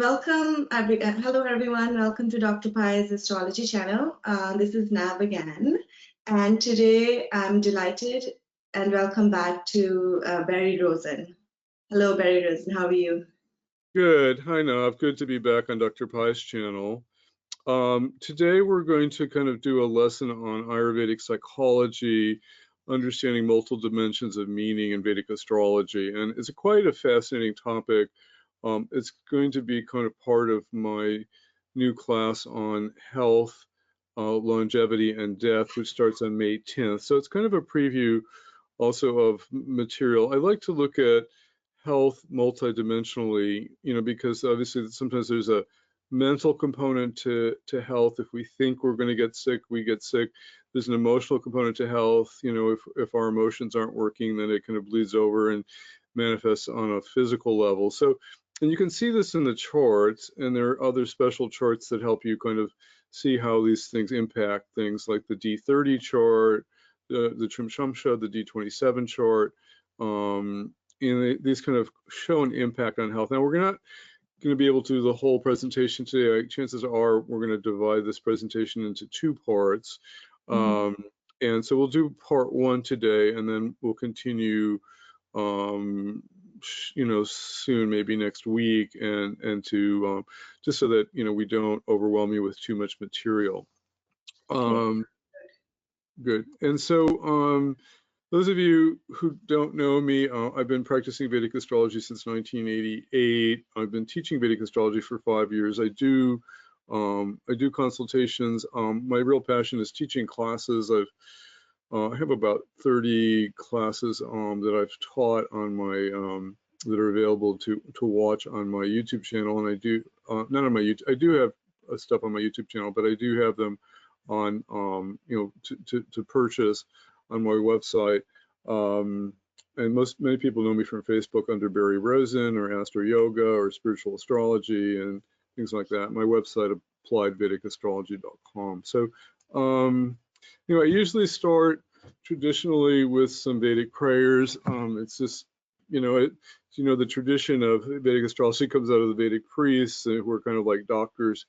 Hello everyone, welcome to Dr. Pai's Astrology channel. This is Nav again, and today I'm delighted and welcome back to Barry Rosen. Hello Barry Rosen, how are you? Good, hi Nav, good to be back on Dr. Pai's channel. Today we're going to kind of do a lesson on Ayurvedic psychology, understanding multiple dimensions of meaning in Vedic astrology, and it's quite a fascinating topic. It's going to be kind of part of my new class on health, longevity, and death, which starts on May 10th. So it's kind of a preview also of material. I like to look at health multidimensionally, because obviously sometimes there's a mental component to health. If we think we're going to get sick, we get sick. There's an emotional component to health. If our emotions aren't working, then it kind of bleeds over and manifests on a physical level. So, and you can see this in the charts, and there are other special charts that help you kind of see how these things impact things, like the D30 chart, the Trimshamsha, the D27 chart. These kind of show an impact on health. Now, we're not going to be able to do the whole presentation today. Chances are we're going to divide this presentation into two parts. And so we'll do part one today, and then we'll continue soon, maybe next week, and to just so that we don't overwhelm you with too much material. Good. And so those of you who don't know me, I've been practicing Vedic astrology since 1988. I've been teaching Vedic astrology for 5 years. I do consultations. My real passion is teaching classes. I have about 30 classes that I've taught on my that are available to watch on my YouTube channel, and I do not on my YouTube. I do have stuff on my YouTube channel, but I do have them on to purchase on my website. And many people know me from Facebook under Barry Rosen or Astro Yoga or Spiritual Astrology and things like that. My website, appliedvedicastrology.com. So I usually start traditionally with some Vedic prayers. It's just, the tradition of Vedic astrology comes out of the Vedic priests who are kind of like doctors.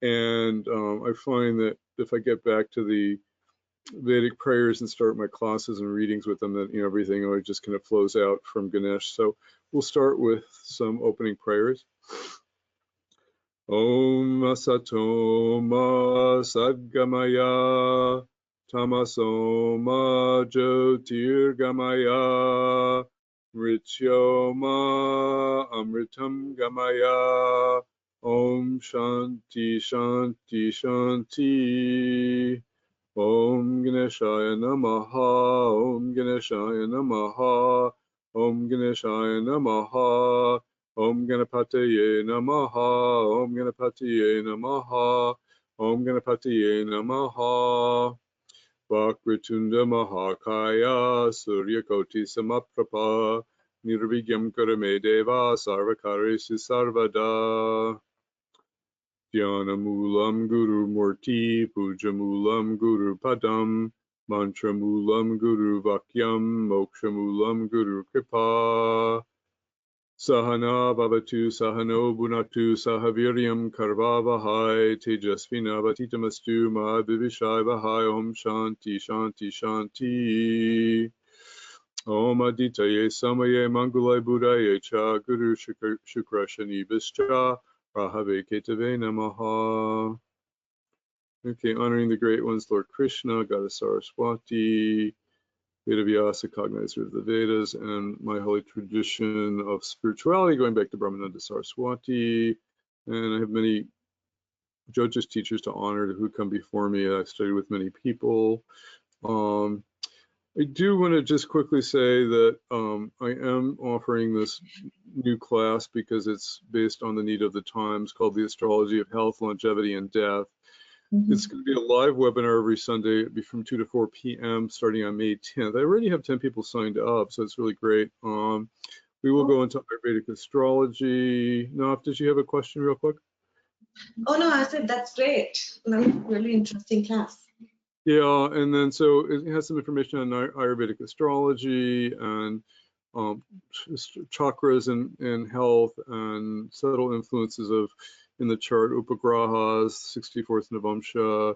And I find that if I get back to the Vedic prayers and start my classes and readings with them, that everything always just kind of flows out from Ganesh. So we'll start with some opening prayers. Om Asatoma Sadgamaya Tamasoma Jyotirgamaya Mrityoma Amritam Gamaya Om Shanti Shanti Shanti. Om Ganeshaya Namaha, Om Ganeshaya Namaha, Om Ganeshaya Namaha, Om Ganapataye Namaha, Om Ganapataye Namaha, Om Ganapataye Namaha. Vakritunda Mahakaya, Suryakoti Samaprapa, Nirvigyam Karame Deva, Sarvakaresu Sarvada. Dhyanamulam Guru Murti, Pujamulam Guru Padam, Mantramulam Guru Vakyam, Mokshamulam Guru Kripa. Sahana Bhavatu Sahano Bunatu Sahaviryam Karvavahai, Tejasvina Vatitamastu Ma Vivishai Vahai, Om Shanti Shanti Shanti. Om Aditaye Samaye Mangulai Buddhaye Cha Guru Shukra Shani Vischa. Rahave Ketave Namaha. Okay, honoring the great ones, Lord Krishna, Goddess Saraswati, Vedavyasa, cognizer of the Vedas, and my holy tradition of spirituality, going back to Brahmananda Saraswati. And I have many judges, teachers to honor who come before me. I've studied with many people. I do want to just quickly say that I am offering this new class because it's based on the need of the times, called the Astrology of Health, Longevity, and Death. It's going to be a live webinar every Sunday. It'll be from 2 to 4 p.m. starting on May 10th. I already have 10 people signed up, so it's really great. We will go into Ayurvedic astrology. Naf, did you have a question real quick? Oh, no, I said that's great. Really interesting class. Yeah, and then so it has some information on Ayurvedic astrology and chakras and health and subtle influences of in the chart, upagrahas, 64th Navamsha,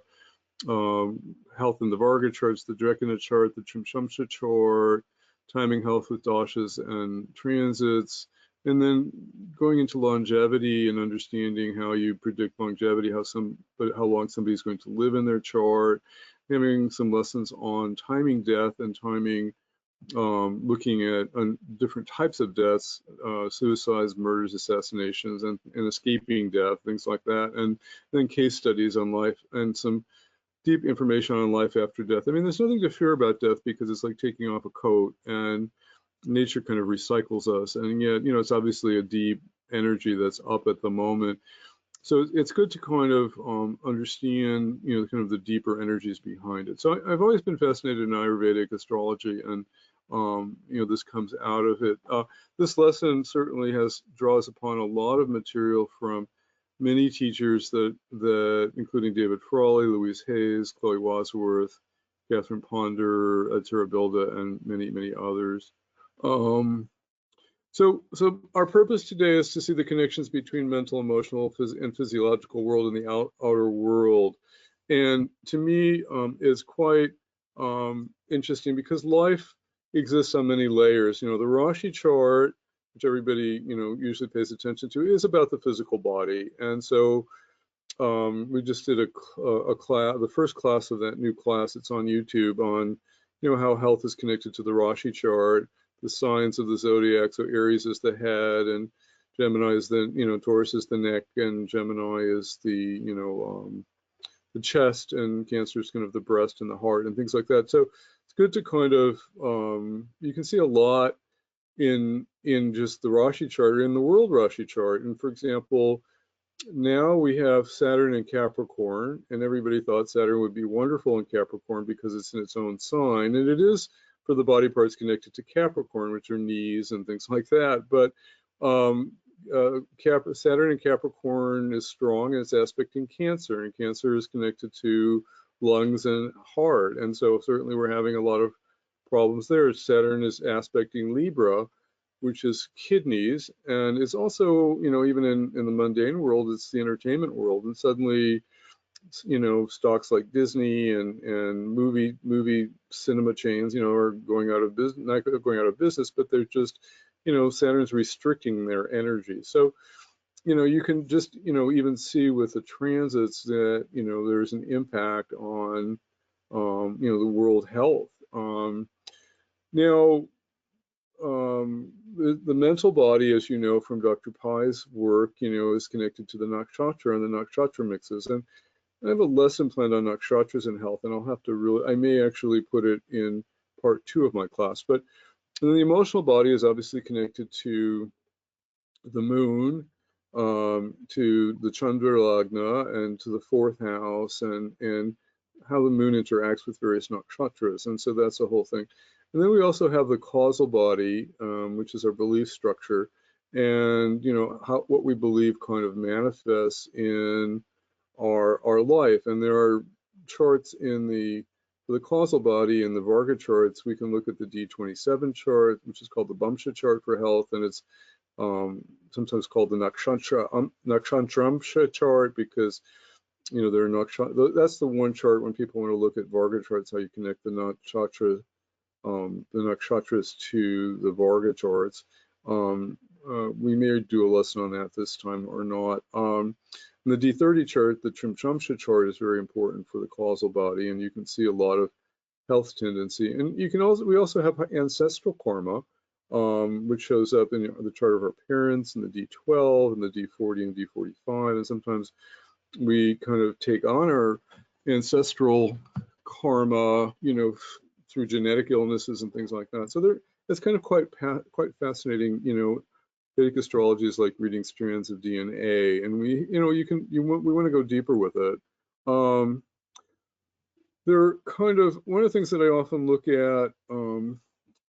health in the Varga charts, the Drekana chart, the Trimshamsha chart, timing health with dashas and transits, and then going into longevity and understanding how you predict longevity, how long somebody's going to live in their chart, having some lessons on timing death and timing, looking at different types of deaths, suicides, murders, assassinations, and escaping death, things like that, and then case studies on life and some deep information on life after death. I mean, there's nothing to fear about death because it's like taking off a coat, and nature kind of recycles us. And yet, you know, it's obviously a deep energy that's up at the moment. So it's good to kind of understand, you know, kind of the deeper energies behind it. So I've always been fascinated in Ayurvedic astrology, and you know, this comes out of it. This lesson certainly draws upon a lot of material from many teachers that including David Frawley, Louise Hayes, Chloe Wadsworth, Catherine Ponder, Tara Bilda, and many others. So our purpose today is to see the connections between mental, emotional, and physiological world and the outer world. And to me, is quite interesting because life exists on many layers. You know, the Rashi chart, which everybody, you know, usually pays attention to, is about the physical body. And so we just did a class, the first class of that new class. It's on YouTube on, you know, how health is connected to the Rashi chart, the signs of the zodiac. So Aries is the head, and Gemini is the, you know, Taurus is the neck, and Gemini is the, you know, the chest, and Cancer is kind of the breast and the heart and things like that. So it's good to kind of, you can see a lot in just the Rashi chart, in the world Rashi chart. And for example, now we have Saturn in Capricorn, and everybody thought Saturn would be wonderful in Capricorn because it's in its own sign, and it is for the body parts connected to Capricorn, which are knees and things like that. But Saturn in Capricorn is strong, and it's aspecting Cancer, and Cancer is connected to lungs and heart, and so certainly we're having a lot of problems there. Saturn is aspecting Libra, which is kidneys, and it's also, you know, even in the mundane world, it's the entertainment world, and suddenly, you know, stocks like Disney and movie cinema chains, you know, are going out of business, not going out of business, but they're just, you know, Saturn's restricting their energy. So, you know, you can just, you know, even see with the transits that, you know, there's an impact on, you know, the world health. Now, the mental body, as you know from Dr. Pai's work, you know, is connected to the nakshatra and the nakshatra mixes. And I have a lesson planned on nakshatras and health, and I'll have to really, I may actually put it in part 2 of my class. But then the emotional body is obviously connected to the moon, to the Chandra Lagna, and to the 4th house, and how the moon interacts with various nakshatras. And so that's the whole thing. And then we also have the causal body, which is our belief structure, and, you know, what we believe kind of manifests in our life. And there are charts in for the causal body in the Varga charts. We can look at the D27 chart, which is called the Bamsha chart for health, and it's sometimes called the Nakshantramsha chart because, you know, there are that's the one chart when people want to look at Varga charts, how you connect the nakshatras to the Varga charts. We may do a lesson on that this time or not. In the D30 chart, the Trimshamsha chart is very important for the causal body, and you can see a lot of health tendency. And you can also, we also have ancestral karma, which shows up in the chart of our parents, in the D12 and the D40 and D45. And sometimes we kind of take on our ancestral karma, you know, through genetic illnesses and things like that. So it's kind of quite fascinating. You know, Vedic astrology is like reading strands of DNA, and we want to go deeper with it. They're kind of, one of the things that I often look at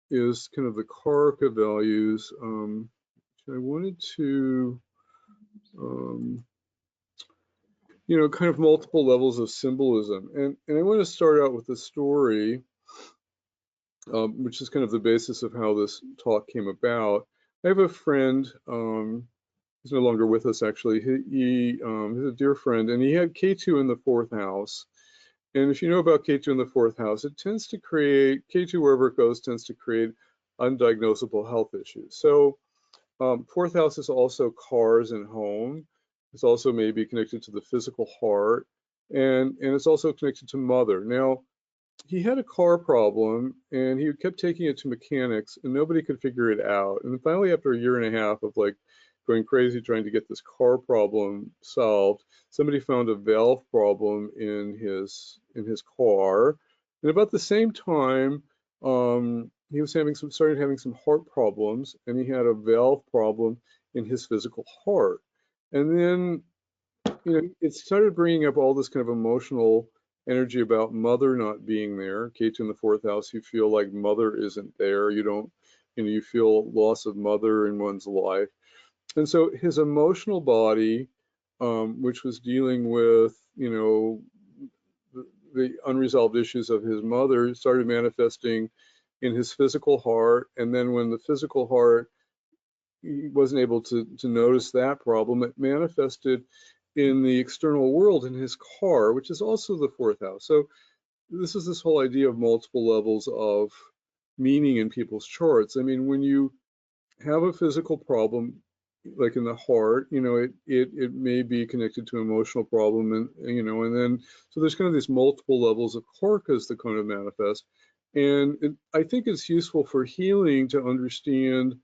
is kind of the Karaka values. I wanted to, you know, kind of multiple levels of symbolism, and I want to start out with a story which is kind of the basis of how this talk came about. I have a friend, he's no longer with us actually. He's a dear friend, and he had K2 in the fourth house. And if you know about K2 in the fourth house, it tends to create, K2 wherever it goes tends to create undiagnosable health issues. So fourth house is also cars and home. It's also maybe connected to the physical heart, and it's also connected to mother. Now, he had a car problem and he kept taking it to mechanics and nobody could figure it out. And then finally, after a year and a half of like going crazy trying to get this car problem solved, somebody found a valve problem in his car. And about the same time, he was started having some heart problems, and he had a valve problem in his physical heart. And then, it started bringing up all this kind of emotional energy about mother not being there. K2 in the fourth house, you feel like mother isn't there. You don't, you feel loss of mother in one's life. And so his emotional body, which was dealing with, the unresolved issues of his mother, started manifesting in his physical heart. And then when the physical heart, he wasn't able to notice that problem, it manifested in the external world in his car, which is also the fourth house. So this is this whole idea of multiple levels of meaning in people's charts. I mean, when you have a physical problem, like in the heart, it may be connected to an emotional problem, and and then so there's kind of these multiple levels of karkas that kind of manifest. And I think it's useful for healing to understand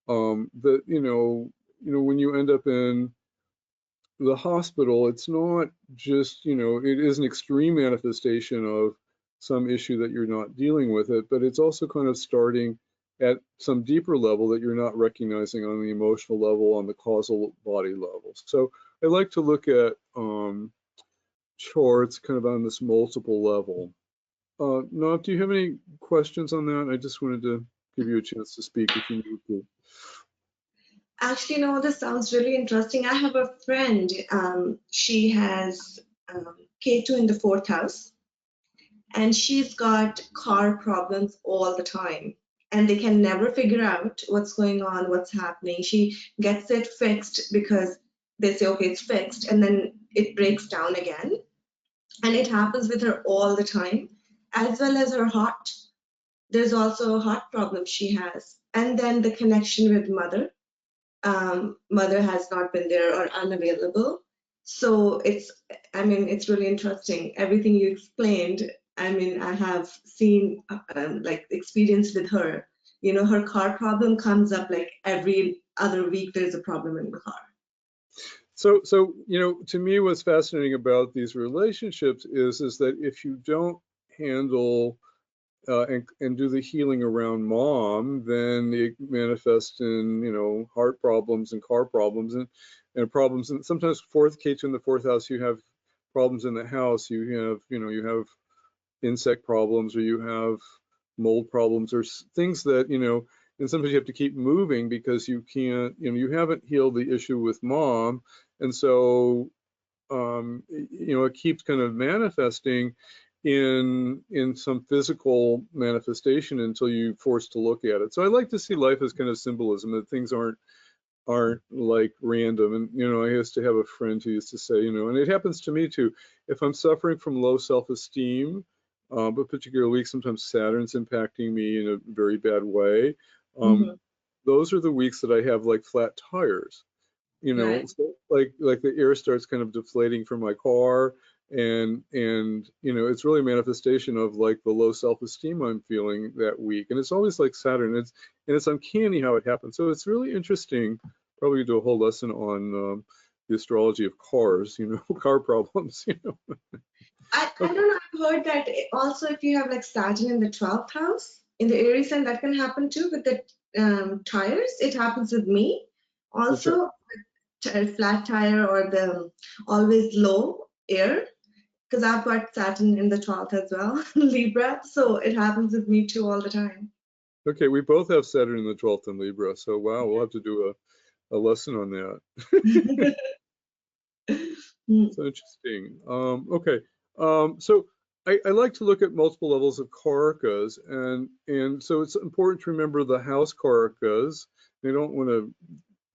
that when you end up in the hospital, it's not just, it is an extreme manifestation of some issue that you're not dealing with it, but it's also kind of starting at some deeper level that you're not recognizing on the emotional level, on the causal body level. So I like to look at charts kind of on this multiple level. Nav, do you have any questions on that? I just wanted to give you a chance to speak if you need to. Actually, no, this sounds really interesting. I have a friend, she has K2 in the fourth house, and she's got car problems all the time. And they can never figure out what's going on, what's happening. She gets it fixed because they say, okay, it's fixed, and then it breaks down again. And it happens with her all the time, as well as her heart. There's also a heart problem she has. And then the connection with mother. Mother has not been there or unavailable. So it's really interesting. Everything you explained, I have seen, like experience with her. Her car problem comes up like every other week, there's a problem in the car. So to me, what's fascinating about these relationships is that if you don't handle and do the healing around mom, then it manifests in heart problems and car problems and problems. And sometimes K2 in the fourth house, you have problems in the house. You have insect problems, or you have mold problems, or things that and sometimes you have to keep moving because you can't, you haven't healed the issue with mom, and so it keeps kind of manifesting in some physical manifestation until you're forced to look at it. So I like to see life as kind of symbolism, that things aren't like random. And I used to have a friend who used to say, and it happens to me too, if I'm suffering from low self-esteem, but particularly sometimes Saturn's impacting me in a very bad way, those are the weeks that I have like flat tires. Right. So like the air starts kind of deflating from my car, and it's really a manifestation of like the low self-esteem I'm feeling that week. And it's always like Saturn. It's uncanny how it happens. So it's really interesting. Probably do a whole lesson on the astrology of cars, car problems. I don't know, I've heard that also if you have like Saturn in the 12th house, in the Aries sign, that can happen too with the tires. It happens with me also, flat tire or the always low air, because I've got Saturn in the 12th as well, Libra, so it happens with me too all the time. Okay, we both have Saturn in the 12th in Libra, so wow, we'll have to do a lesson on that. So interesting. Okay. So I like to look at multiple levels of karakas, and so it's important to remember the house karakas. You don't want to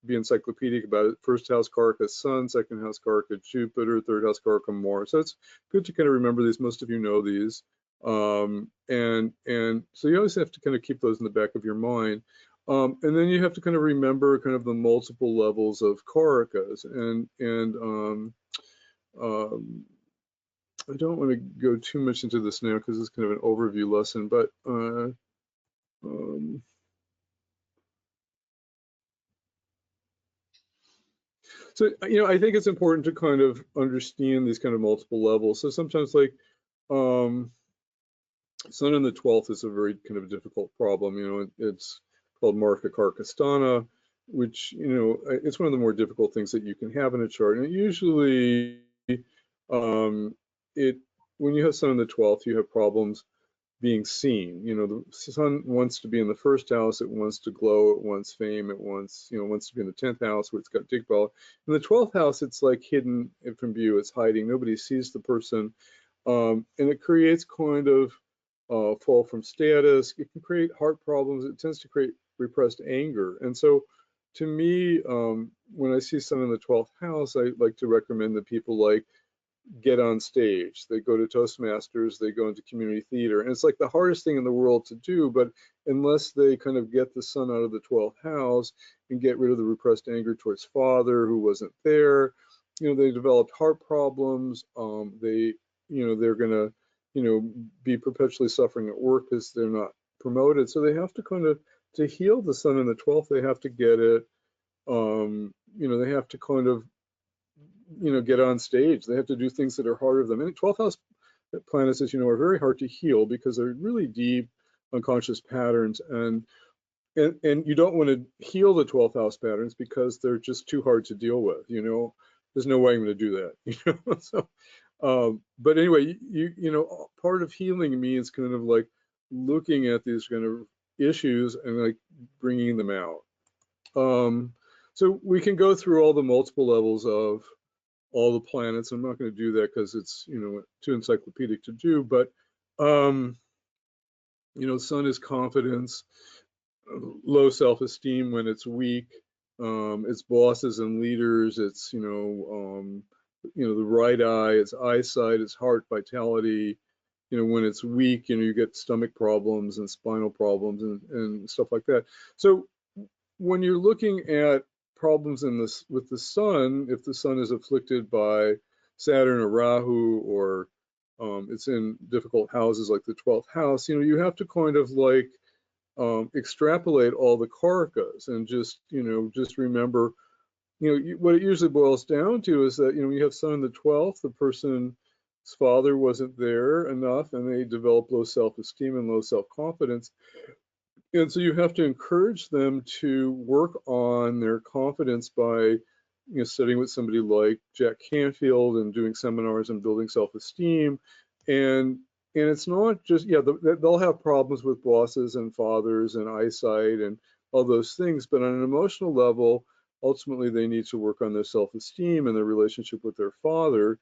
be encyclopedic about it. First house karaka Sun, second house karaka Jupiter, third house karaka Mars. So it's good to kind of remember these. Most of you know these, and so you always have to kind of keep those in the back of your mind. And then you have to kind of remember kind of the multiple levels of karakas, and I don't want to go too much into this now because it's kind of an overview lesson, but so, you know, I think it's important to kind of understand these kind of multiple levels. So sometimes, like, Sun in the 12th is a very kind of difficult problem. You know, it's called Marka Karkastana, which, you know, it's one of the more difficult things that you can have in a chart. And it usually, when you have Sun in the 12th, you have problems being seen. You know, the Sun wants to be in the first house, it wants to glow, it wants fame, it wants, you know, wants to be in the 10th house where it's got Digbal. In the 12th house, it's like hidden from view, it's hiding, nobody sees the person, and it creates kind of fall from status. It can create heart problems. It tends to create repressed anger. And so to me, when I see Sun in the 12th house, I like to recommend that people like get on stage. They go to Toastmasters, they go into community theater. And it's like the hardest thing in the world to do, but unless they kind of get the Sun out of the 12th house and get rid of the repressed anger towards father who wasn't there, you know, they developed heart problems. They, you know, they're gonna, you know, be perpetually suffering at work because they're not promoted. So they have to kind of, to heal the Sun in the 12th, they have to get it, you know, they have to kind of, you know, get on stage. They have to do things that are harder for them. And 12th house planets, as you know, are very hard to heal because they're really deep unconscious patterns, and you don't want to heal the 12th house patterns because they're just too hard to deal with. You know, there's no way I'm going to do that. You know, so but anyway, you know, part of healing means kind of like looking at these kind of issues and like bringing them out. So we can go through all the multiple levels of all the planets. I'm not going to do that because it's, you know, too encyclopedic to do, but you know, Sun is confidence, low self-esteem when it's weak, it's bosses and leaders, it's, you know, the right eye, it's eyesight, it's heart vitality. You know, when it's weak, you know, you get stomach problems and spinal problems and stuff like that. So when you're looking at problems in this with the Sun, if the Sun is afflicted by Saturn or Rahu, or it's in difficult houses like the 12th house, you know, you have to kind of like extrapolate all the karakas and just, you know, just remember, you know, what it usually boils down to is that, you know, when you have Sun in the 12th, the person's father wasn't there enough and they develop low self-esteem and low self-confidence. And so you have to encourage them to work on their confidence by, you know, studying with somebody like Jack Canfield and doing seminars and building self-esteem. And it's not just, yeah, they'll have problems with bosses and fathers and eyesight and all those things, but on an emotional level, ultimately they need to work on their self-esteem and their relationship with their father.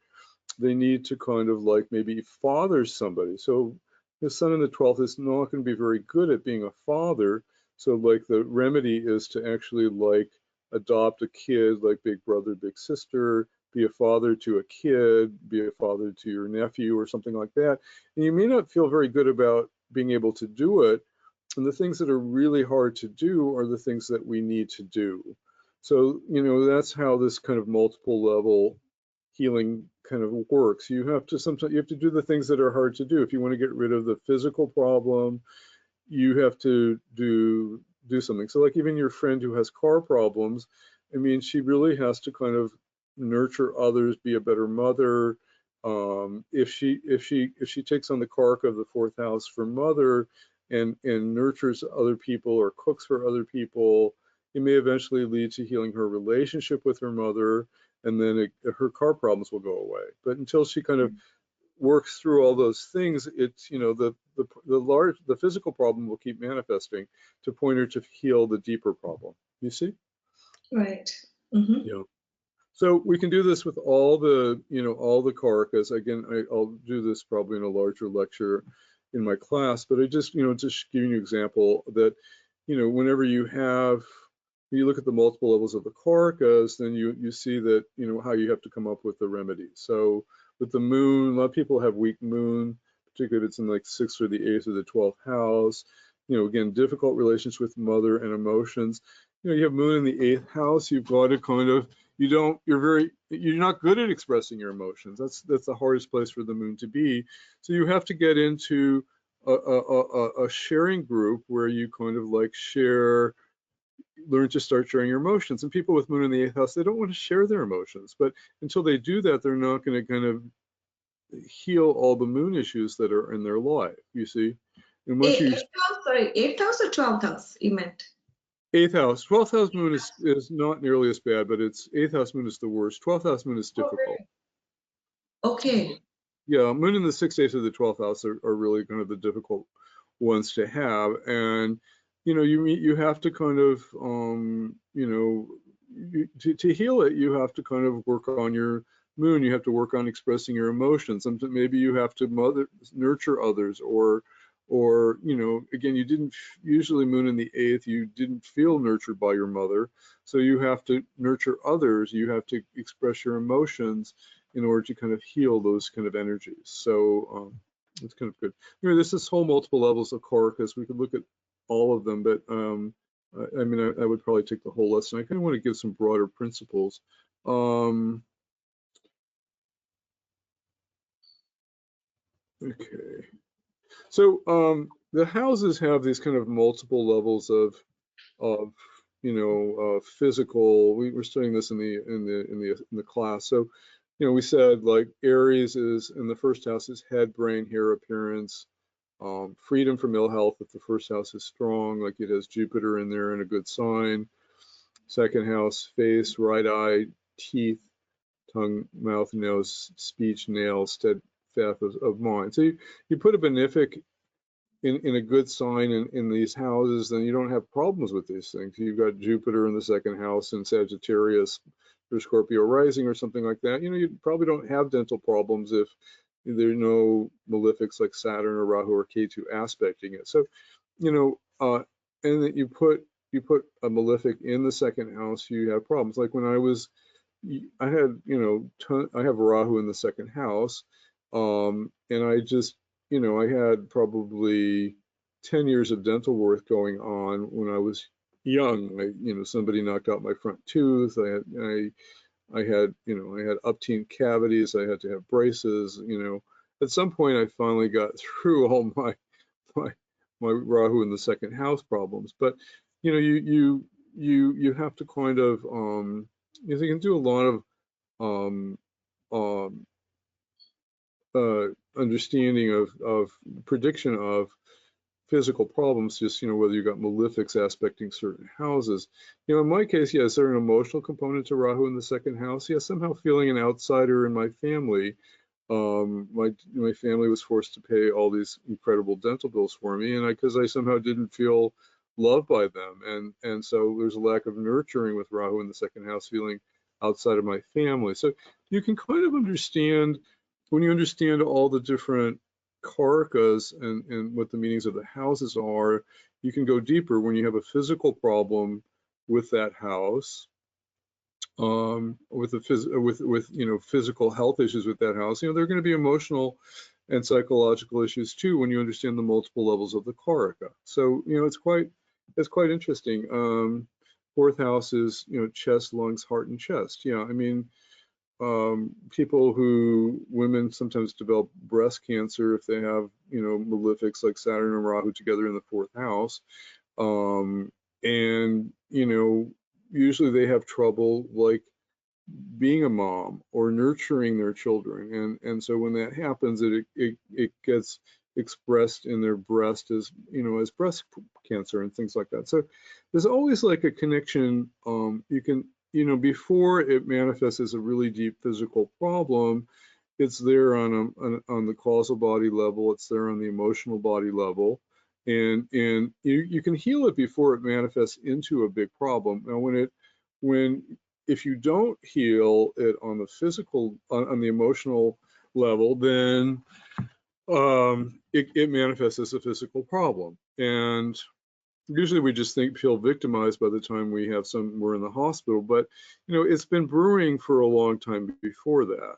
They need to kind of like maybe father somebody. So the Sun in the 12th is not going to be very good at being a father. So like the remedy is to actually like adopt a kid, like big brother, big sister, be a father to a kid, be a father to your nephew or something like that. And you may not feel very good about being able to do it. And the things that are really hard to do are the things that we need to do. So, you know, that's how this kind of multiple level healing kind of works. You have to sometimes you have to do the things that are hard to do. If you want to get rid of the physical problem, you have to do something. So like even your friend who has car problems, I mean, she really has to kind of nurture others, be a better mother. If she takes on the karaka of the 4th house for mother and nurtures other people or cooks for other people, it may eventually lead to healing her relationship with her mother, and then her car problems will go away. But until she kind of works through all those things, it's, you know, the physical problem will keep manifesting to point her to heal the deeper problem. You see? Right. Mm-hmm. Yeah. So we can do this with all the, all the karakas. Again, I'll do this probably in a larger lecture in my class, but I just, just giving you an example that, whenever you look at the multiple levels of the karakas, then you see that, how you have to come up with the remedy. So with the moon, a lot of people have weak moon, particularly if it's in like 6th or the 8th or the 12th house. Again, difficult relations with mother and emotions. You have moon in the 8th house, you've got to kind of, you're not good at expressing your emotions. That's the hardest place for the moon to be. So you have to get into a sharing group where you kind of like learn to start sharing your emotions. And people with moon in the 8th house, they don't want to share their emotions, but until they do that, they're not going to kind of heal all the moon issues that are in their life, you see. And once you 8th house, sorry, 8th house or 12th house, you meant? 8th house, 12th house moon is not nearly as bad, but it's 8th house moon is the worst. 12th house moon is difficult. Okay. Yeah, moon in the 6th, 8th, or the 12th house are really kind of the difficult ones to have. And, you have to kind of, to heal it, you have to kind of work on your moon. You have to work on expressing your emotions. And maybe you have to nurture others, or again, you didn't usually moon in the 8th, you didn't feel nurtured by your mother. So you have to nurture others. You have to express your emotions in order to kind of heal those kind of energies. So it's kind of good. There's this whole multiple levels of karakas. We could look at all of them, but I mean, I would probably take the whole lesson. I kind of want to give some broader principles. Okay. So the houses have these kind of multiple levels of physical. We're studying this in the class. So we said like Aries is in the first house is head, brain, hair, appearance, freedom from ill health. If the first house is strong, like it has Jupiter in there and a good sign. Second house, face, right eye, teeth, tongue, mouth, nose, speech, nails, steadfast of mind. So you put a benefic in a good sign in these houses, then you don't have problems with these things. You've got Jupiter in the second house and Sagittarius or Scorpio rising or something like that. You probably don't have dental problems if there are no malefics like Saturn or Rahu or Ketu aspecting it. So, and that you put a malefic in the second house, you have problems. Like when I had, I have Rahu in the second house, and I just, I had probably 10 years of dental work going on when I was young. Somebody knocked out my front tooth. I had upturned cavities. I had to have braces. At some point I finally got through all my Rahu in the second house problems. But you have to kind of you can do a lot of understanding of prediction of physical problems, just whether you got malefics aspecting certain houses. In my case, yeah, is there an emotional component to Rahu in the second house? Yeah, somehow feeling an outsider in my family. My family was forced to pay all these incredible dental bills for me, and because I somehow didn't feel loved by them, and so there's a lack of nurturing with Rahu in the second house, feeling outside of my family. So you can kind of understand, when you understand all the different karakas and what the meanings of the houses are, you can go deeper when you have a physical problem with that house, with physical health issues with that house. There are going to be emotional and psychological issues too when you understand the multiple levels of the karaka. So it's quite interesting. Fourth house is chest, lungs, heart, and chest. Yeah, I mean, women sometimes develop breast cancer if they have, malefics like Saturn and Rahu together in the fourth house. And, usually they have trouble like being a mom or nurturing their children. And so when that happens, it gets expressed in their breast as, as breast cancer and things like that. So there's always like a connection. You can, before it manifests as a really deep physical problem, it's there on the causal body level, it's there on the emotional body level, and you can heal it before it manifests into a big problem. Now, when if you don't heal it on the physical, on the emotional level, then it manifests as a physical problem. And usually we just feel victimized by the time we're in the hospital, but it's been brewing for a long time before that.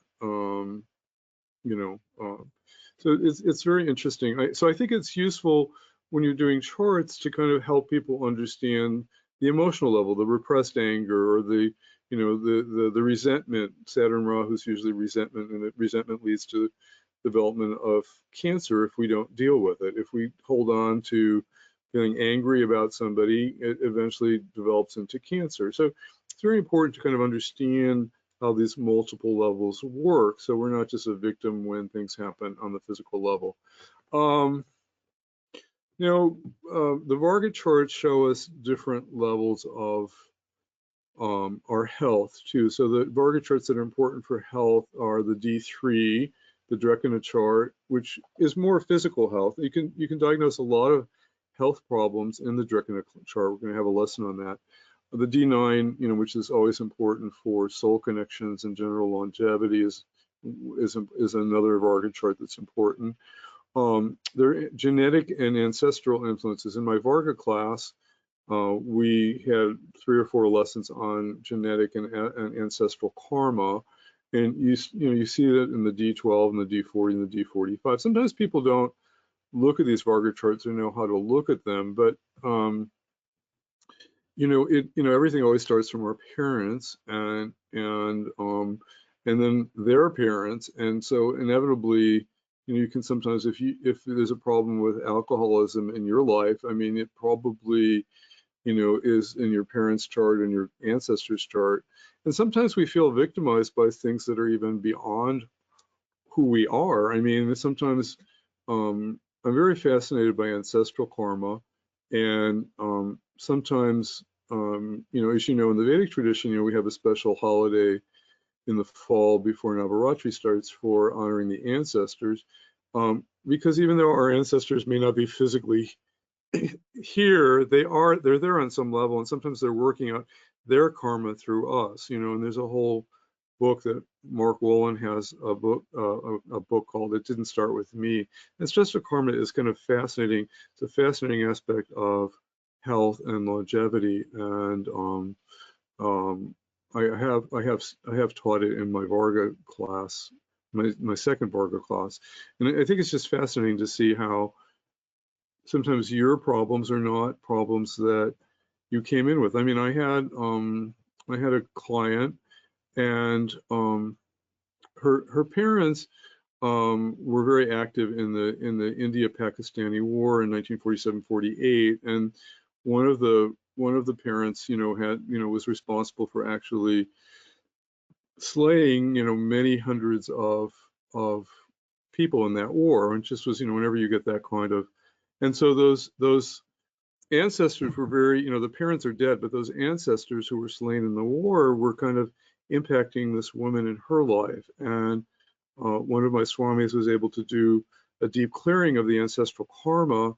So it's very interesting. So I think it's useful when you're doing charts to kind of help people understand the emotional level, the repressed anger, or the resentment. Saturn Rahu's usually resentment, and resentment leads to development of cancer if we don't deal with it. If we hold on to feeling angry about somebody, it eventually develops into cancer. So it's very important to kind of understand how these multiple levels work, so we're not just a victim when things happen on the physical level. The Varga charts show us different levels of our health too. So the Varga charts that are important for health are the D3, the Drekina chart, which is more physical health. You can diagnose a lot of health problems in the Drekina chart. We're going to have a lesson on that. The D9, which is always important for soul connections and general longevity, is another Varga chart that's important. There are genetic and ancestral influences. In my Varga class, we had 3 or 4 lessons on genetic and ancestral karma, and you see that in the D12 and the D40 and the D45. Sometimes people don't look at these Varga charts or know how to look at them, but everything always starts from our parents and then their parents, and so inevitably, you can sometimes, if there's a problem with alcoholism in your life, I mean, it probably is in your parents' chart and your ancestors' chart. And sometimes we feel victimized by things that are even beyond who we are. I mean, sometimes I'm very fascinated by ancestral karma, and sometimes, as you know, in the Vedic tradition, we have a special holiday in the fall before Navaratri starts for honoring the ancestors, because even though our ancestors may not be physically here, they're there on some level, and sometimes they're working out their karma through us, and there's a whole book that Mark Wolin has, a book called "It Didn't Start With Me." It's just a karma is kind of fascinating. It's a fascinating aspect of health and longevity, and I have taught it in my Varga class, my second Varga class, and I think it's just fascinating to see how sometimes your problems are not problems that you came in with. I mean, I had a client, and her parents were very active in the India-Pakistani War in 1947-48, and one of the parents, was responsible for actually slaying, many hundreds of people in that war. And just was, whenever you get that kind of, and so those ancestors were very, the parents are dead, but those ancestors who were slain in the war were kind of impacting this woman in her life. And one of my swamis was able to do a deep clearing of the ancestral karma,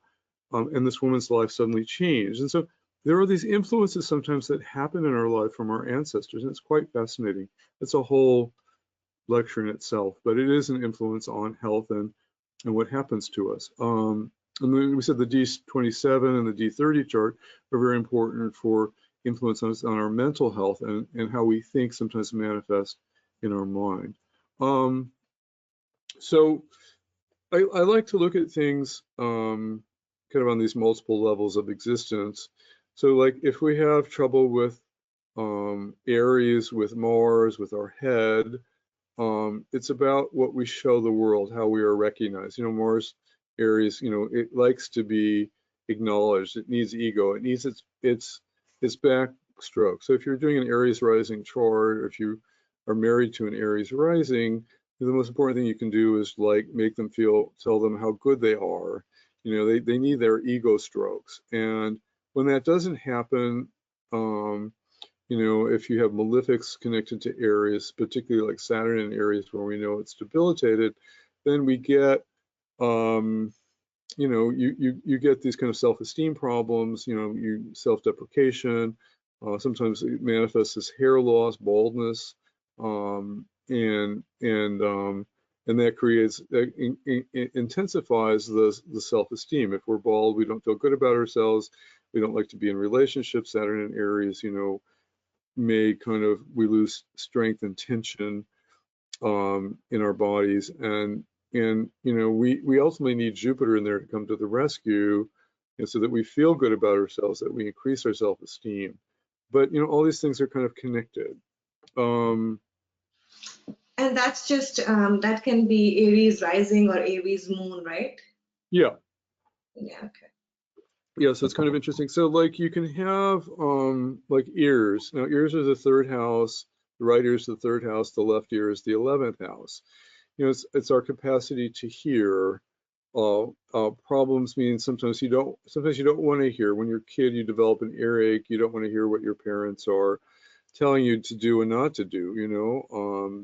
and this woman's life suddenly changed. And so there are these influences sometimes that happen in our life from our ancestors, and it's quite fascinating. It's a whole lecture in itself, but it is an influence on health and what happens to us. And then we said the D27 and the D30 chart are very important for influence on our mental health and how we think sometimes manifest in our mind. So I like to look at things kind of on these multiple levels of existence. So like if we have trouble with Aries, with Mars, with our head, it's about what we show the world, how we are recognized. Mars, Aries, it likes to be acknowledged. It needs ego. It needs its backstroke. So if you're doing an Aries rising chart, or if you are married to an Aries rising, the most important thing you can do is make them tell them how good they are. They need their ego strokes. And when that doesn't happen, if you have malefics connected to Aries, particularly like Saturn in Aries, where we know it's debilitated, then we get, you get these kind of self-esteem problems, self-deprecation, Sometimes it manifests as hair loss, baldness, and that creates, intensifies the self-esteem. If we're bald, we don't feel good about ourselves. We don't like to be in relationships. Saturn in Aries, may we lose strength and tension in our bodies, and we ultimately need Jupiter in there to come to the rescue, and so that we feel good about ourselves, that we increase our self-esteem. But all these things are kind of connected. And that's just that can be Aries rising or Aries moon, right? Yeah. Yeah. Okay. Yeah, so it's kind of interesting. So like you can have like ears. Now ears are the third house, the right ear is the third house, the left ear is the 11th house. It's our capacity to hear. Problems mean sometimes you don't want to hear. When you're a kid, you develop an earache. You don't want to hear what your parents are telling you to do and not to do.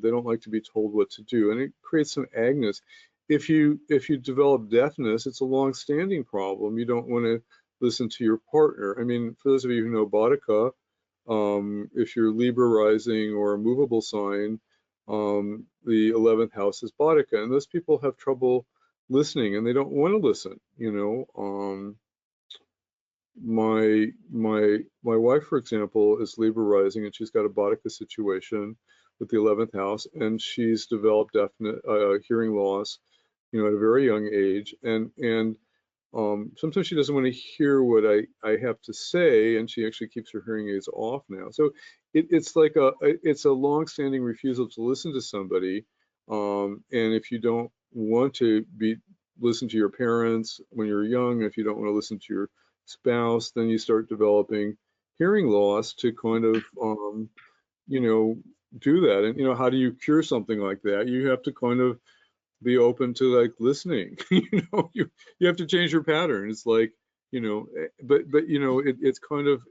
They don't like to be told what to do, and it creates some agnes. If you develop deafness, it's a long-standing problem. You don't want to listen to your partner. I mean, for those of you who know Boudica, if you're Libra rising or a movable sign, the 11th house is Boudica, and those people have trouble listening, and they don't want to listen. My wife, for example, is Libra rising, and she's got a Boudica situation with the 11th house, and she's developed definite hearing loss, at a very young age, and sometimes she doesn't want to hear what I have to say, and she actually keeps her hearing aids off now. So it's like it's a long-standing refusal to listen to somebody, and if you don't want to listen to your parents when you're young, if you don't want to listen to your spouse, then you start developing hearing loss to kind of do that. And how do you cure something like that? You have to kind of be open to like listening. You have to change your pattern. It's like, but it's kind of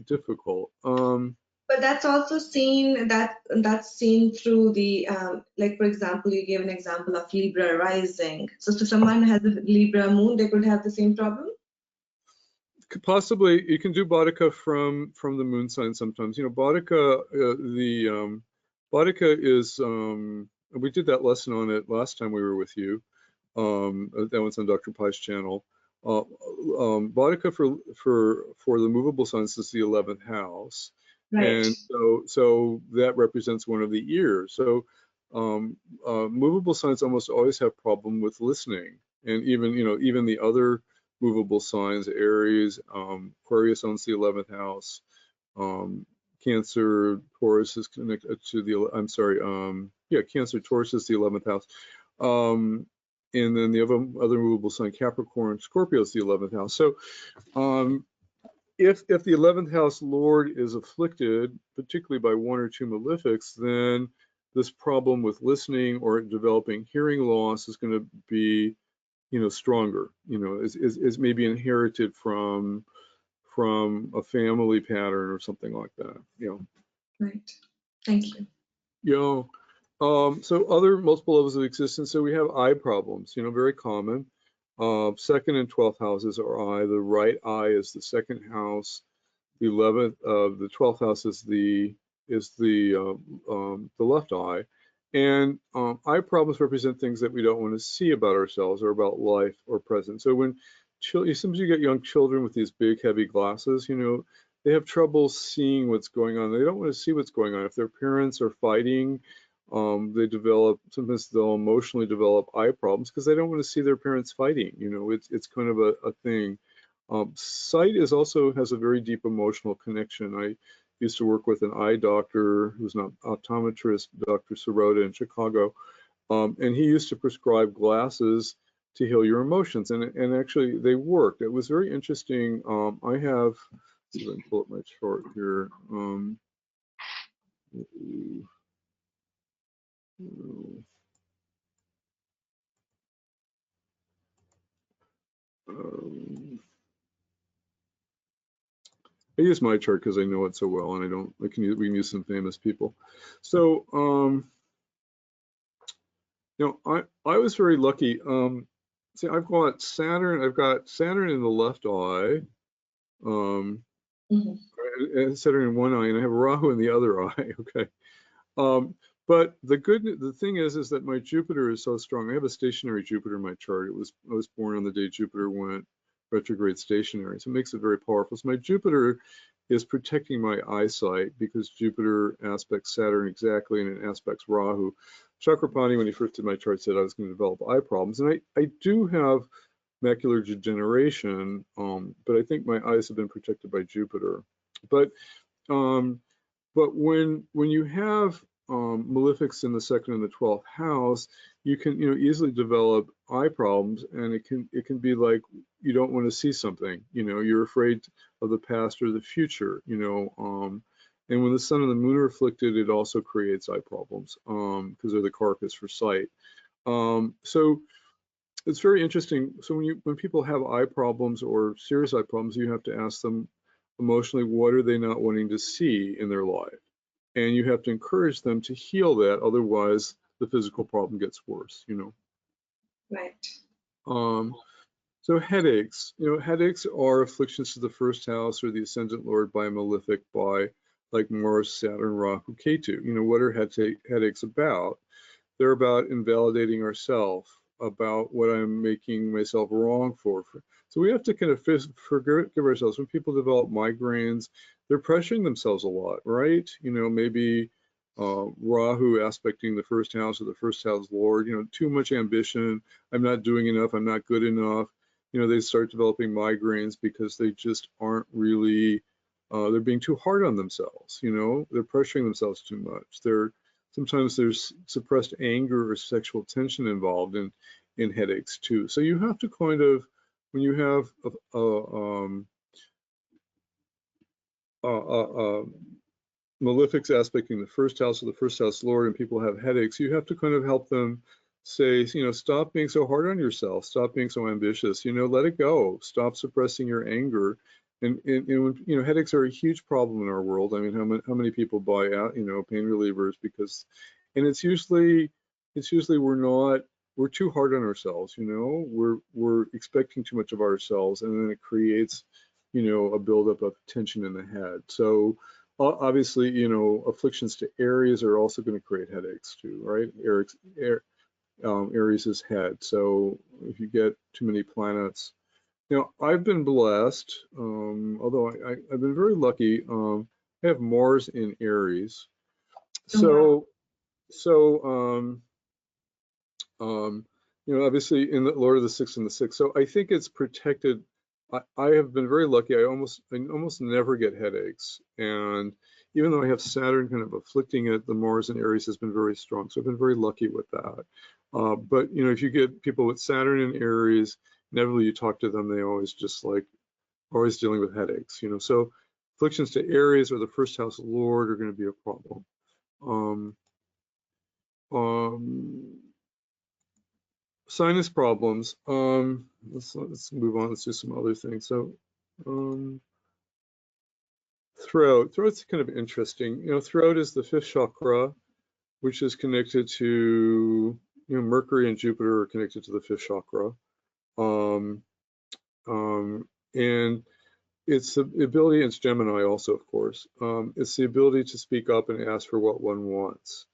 difficult. But that's also seen that's seen through the like, for example, you gave an example of Libra rising. So to someone who has a Libra moon, they could have the same problem. Possibly, you can do Boudica from the moon sign sometimes. Boudica, Boudica is we did that lesson on it last time we were with you. That one's on Dr. Pai's channel. Boudica for the movable signs is the 11th house, Right. and so that represents one of the ears. So movable signs almost always have problem with listening, and even the other movable signs, Aries, Aquarius owns the 11th house. Cancer, Taurus is connected to the, Cancer, Taurus is the 11th house. And then the other movable sign, Capricorn, Scorpio is the 11th house. So if the 11th house Lord is afflicted, particularly by one or two malefics, then this problem with listening or developing hearing loss is going to be stronger, is maybe inherited from a family pattern or something like that. Right. Thank you. So other multiple levels of existence. So we have eye problems, very common. Second and 12th houses are eye. The right eye is the second house. The 11th, the 12th house is the left eye. And eye problems represent things that we don't want to see about ourselves or about life or present. So when sometimes you get young children with these big, heavy glasses, they have trouble seeing what's going on. They don't want to see what's going on. If their parents are fighting, sometimes they'll emotionally develop eye problems because they don't want to see their parents fighting. It's kind of a thing. Sight has a very deep emotional connection. I used to work with an eye doctor who's an optometrist, Dr. Sirota in Chicago, and he used to prescribe glasses to heal your emotions, and actually they worked. It was very interesting. Let's see if I can pull up my chart here. I use my chart because I know it so well, and we can use some famous people. So, I was very lucky. See, I've got Saturn in the left eye, Saturn in one eye, and I have Rahu in the other eye. Okay. But the thing is that my Jupiter is so strong. I have a stationary Jupiter in my chart. I was born on the day Jupiter went retrograde stationary, so it makes it very powerful. So my Jupiter is protecting my eyesight because Jupiter aspects Saturn exactly, and it aspects Rahu. Chakrapani, when he first did my chart, said I was going to develop eye problems, and I do have macular degeneration, but I think my eyes have been protected by Jupiter. But when you have malefics in the second and the 12th house, you can easily develop eye problems, and it can be like you don't want to see something. You're afraid of the past or the future. And when the sun and the moon are afflicted, it also creates eye problems because they're the carcass for sight. So it's very interesting. So when people have eye problems or serious eye problems, you have to ask them emotionally, what are they not wanting to see in their life? And you have to encourage them to heal that, otherwise the physical problem gets worse, Right. So headaches, headaches are afflictions to the first house or the ascendant lord by a malefic by like Mars, Saturn, Rahu, Ketu. What are headaches about? They're about invalidating ourselves, about what I'm making myself wrong for. So we have to kind of forgive ourselves. When people develop migraines, they're pressuring themselves a lot, right? Maybe Rahu aspecting the first house or the first house lord, too much ambition. I'm not doing enough. I'm not good enough. They start developing migraines because they just aren't really, they're being too hard on themselves. They're pressuring themselves too much. Sometimes there's suppressed anger or sexual tension involved in headaches too. So you have to kind of, when you have malefics aspecting the first house or the first house lord, and people have headaches, you have to kind of help them say, stop being so hard on yourself, stop being so ambitious, let it go, stop suppressing your anger. And when, headaches are a huge problem in our world. I mean, how many people buy out, pain relievers because, and it's usually we're too hard on ourselves, we're expecting too much of ourselves, and then it creates, a buildup of tension in the head. So obviously, afflictions to Aries are also going to create headaches too, right? Aries is head. So if you get too many planets, I've been blessed, although I've been very lucky. I have Mars in Aries. So, obviously in the Lord of the Sixth and the Sixth. So I think it's protected. I have been very lucky. I almost never get headaches. And even though I have Saturn kind of afflicting it, the Mars in Aries has been very strong. So I've been very lucky with that. But, if you get people with Saturn in Aries, inevitably you talk to them, they always just always dealing with headaches, So afflictions to Aries or the first house lord are going to be a problem. Sinus problems. Let's move on. Let's do some other things. So, throat's kind of interesting. Throat is the fifth chakra, which is connected to, Mercury and Jupiter are connected to the fifth chakra. And it's the ability, it's Gemini also, of course. It's the ability to speak up and ask for what one wants.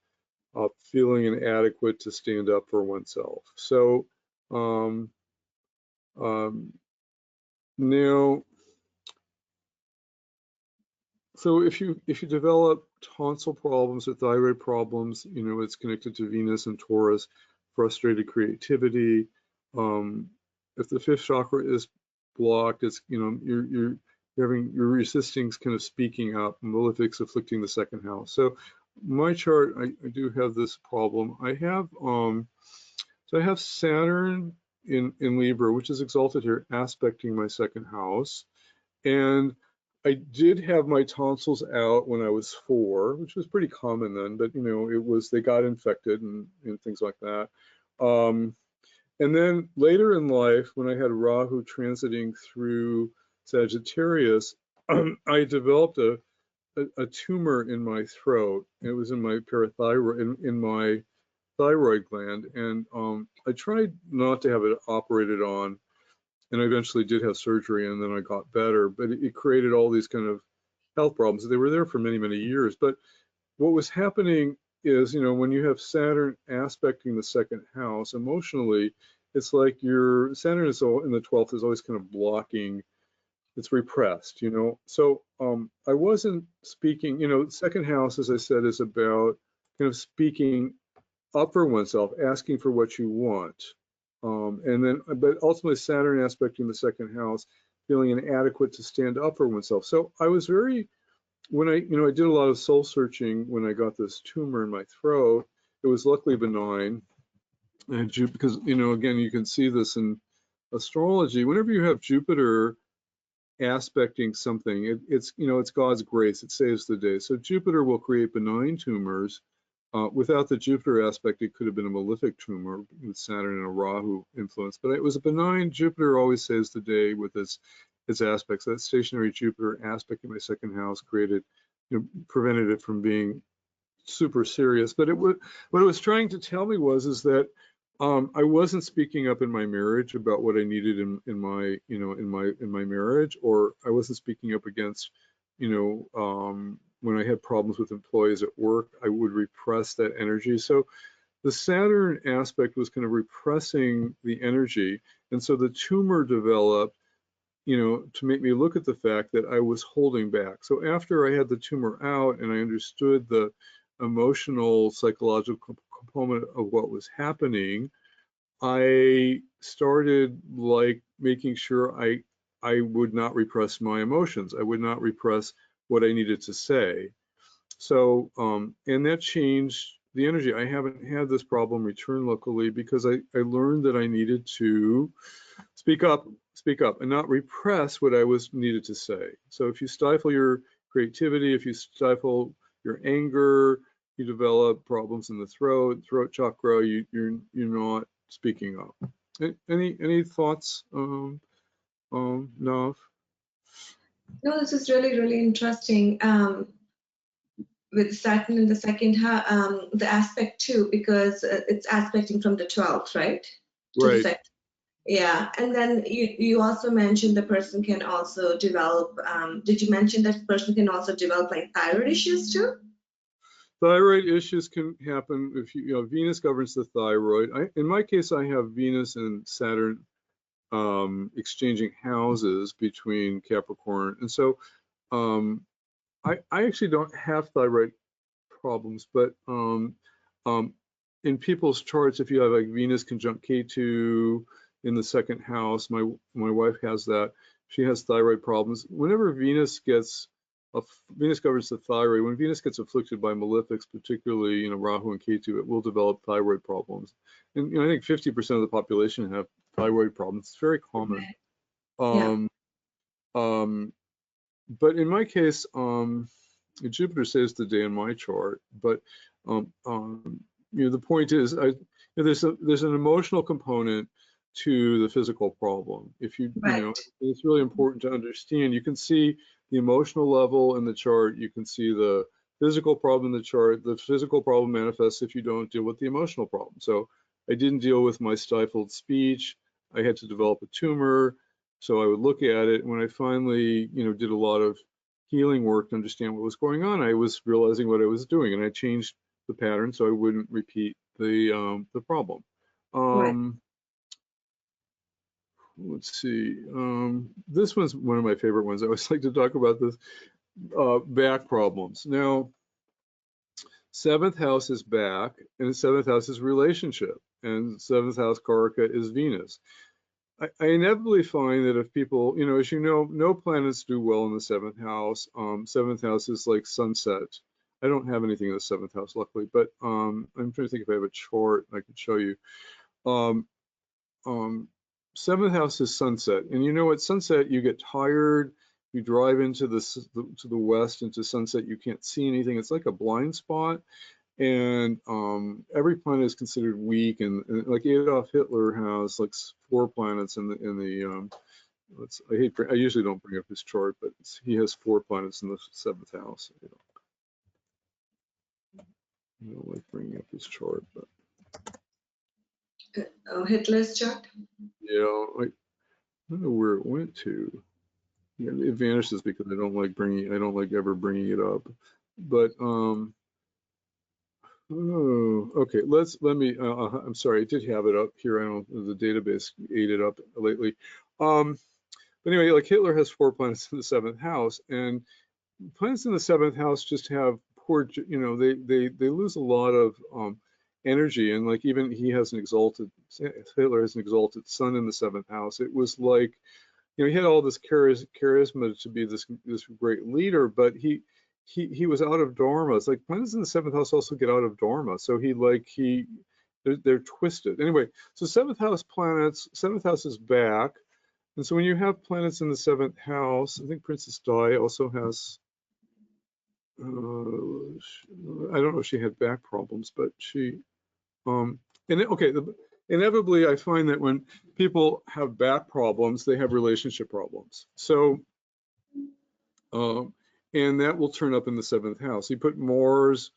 Feeling inadequate to stand up for oneself. So now, so if you develop tonsil problems or thyroid problems, it's connected to Venus and Taurus, frustrated creativity. If the fifth chakra is blocked, it's you're resisting kind of speaking up, malefics afflicting the second house. So my chart, I do have this problem. I have so I have Saturn in Libra, which is exalted here, aspecting my second house, and I did have my tonsils out when I was 4, which was pretty common then, but they got infected and things like that. And then later in life, when I had Rahu transiting through Sagittarius, I developed a tumor in my throat. It was in my parathyroid, in my thyroid gland, and I tried not to have it operated on, and I eventually did have surgery, and then I got better. But it created all these kind of health problems. They were there for many, many years. But what was happening is, when you have Saturn aspecting the second house emotionally, it's like your Saturn is in the 12th is always kind of blocking. It's repressed, So I wasn't speaking, second house, as I said, is about kind of speaking up for oneself, asking for what you want. But ultimately Saturn aspecting the second house, feeling inadequate to stand up for oneself. So I was when I did a lot of soul searching when I got this tumor in my throat. It was luckily benign. And because, again, you can see this in astrology. Whenever you have Jupiter aspecting something, it's God's grace. It saves the day. So Jupiter will create benign tumors. Without the Jupiter aspect, it could have been a malefic tumor with Saturn and a Rahu influence. But it was a benign. Jupiter always saves the day with its aspects. That stationary Jupiter aspect in my second house prevented it from being super serious. But what it was trying to tell me is that I wasn't speaking up in my marriage about what I needed in my marriage, or I wasn't speaking up against, when I had problems with employees at work, I would repress that energy. So the Saturn aspect was kind of repressing the energy. And so the tumor developed, to make me look at the fact that I was holding back. So after I had the tumor out and I understood the emotional, psychological component of what was happening, I started making sure I would not repress my emotions. I would not repress what I needed to say. So, and that changed the energy. I haven't had this problem return locally because I learned that I needed to speak up and not repress what I needed to say. So if you stifle your creativity, if you stifle your anger, you develop problems in the throat chakra, you're not speaking up. Any thoughts, Nav? No, this is really, really interesting. With Saturn in the second house, the aspect too, because it's aspecting from the 12th, right? To the second. Yeah, and then you also mentioned the person can also develop, did you mention that person can also develop like thyroid issues too? Thyroid issues can happen if Venus governs the thyroid. In my case, I have Venus and Saturn exchanging houses between Capricorn, and so I actually don't have thyroid problems, but in people's charts, if you have like Venus conjunct K2 in the second house, my wife has that. She has thyroid problems. Whenever Venus governs the thyroid. When Venus gets afflicted by malefics, particularly Rahu and Ketu, it will develop thyroid problems. And I think 50% of the population have thyroid problems. It's very common. Okay. But in my case, Jupiter saves the day in my chart. But the point is, there's an emotional component to the physical problem. If it's really important to understand. You can see the emotional level in the chart. You can see the physical problem in the chart. The physical problem manifests if you don't deal with the emotional problem. So I didn't deal with my stifled speech. I had to develop a tumor. So I would look at it. When I finally, did a lot of healing work to understand what was going on, I was realizing what I was doing, and I changed the pattern so I wouldn't repeat the problem. Let's see. This one's one of my favorite ones. I always like to talk about this. Back problems. Now, 7th house is back, and 7th house is relationship, and 7th house Karaka is Venus. I inevitably find that if people, as you know, no planets do well in the 7th house. 7th house is like sunset. I don't have anything in the 7th house, luckily, but I'm trying to think if I have a chart I could show you. 7th house is sunset, and at sunset you get tired. You drive into to the west into sunset, you can't see anything. It's like a blind spot, and every planet is considered weak. And like Adolf Hitler has like 4 planets in the I usually don't bring up his chart, but he has 4 planets in the 7th house. I don't like bringing up his chart, but Hitler's chart. I don't know where it went to. Yeah, it vanishes because I don't like ever bringing it up. But oh, okay. Let me. I'm sorry, I did have it up here. I don't. The database ate it up lately. But anyway, like Hitler has 4 planets in the 7th house, and planets in the 7th house just have poor. They lose a lot of energy, and like even he has an exalted. Hitler has an exalted sun in the 7th house. It was like, he had all this charisma to be this great leader, but he was out of dharma. It's like planets in the 7th house also get out of dharma, so they're twisted. Anyway, so 7th house planets, 7th house is back, and so when you have planets in the 7th house, I think Princess Di also has. I don't know if she had back problems, but she okay, inevitably, I find that when people have back problems, they have relationship problems. So, and that will turn up in the 7th house. You put Mars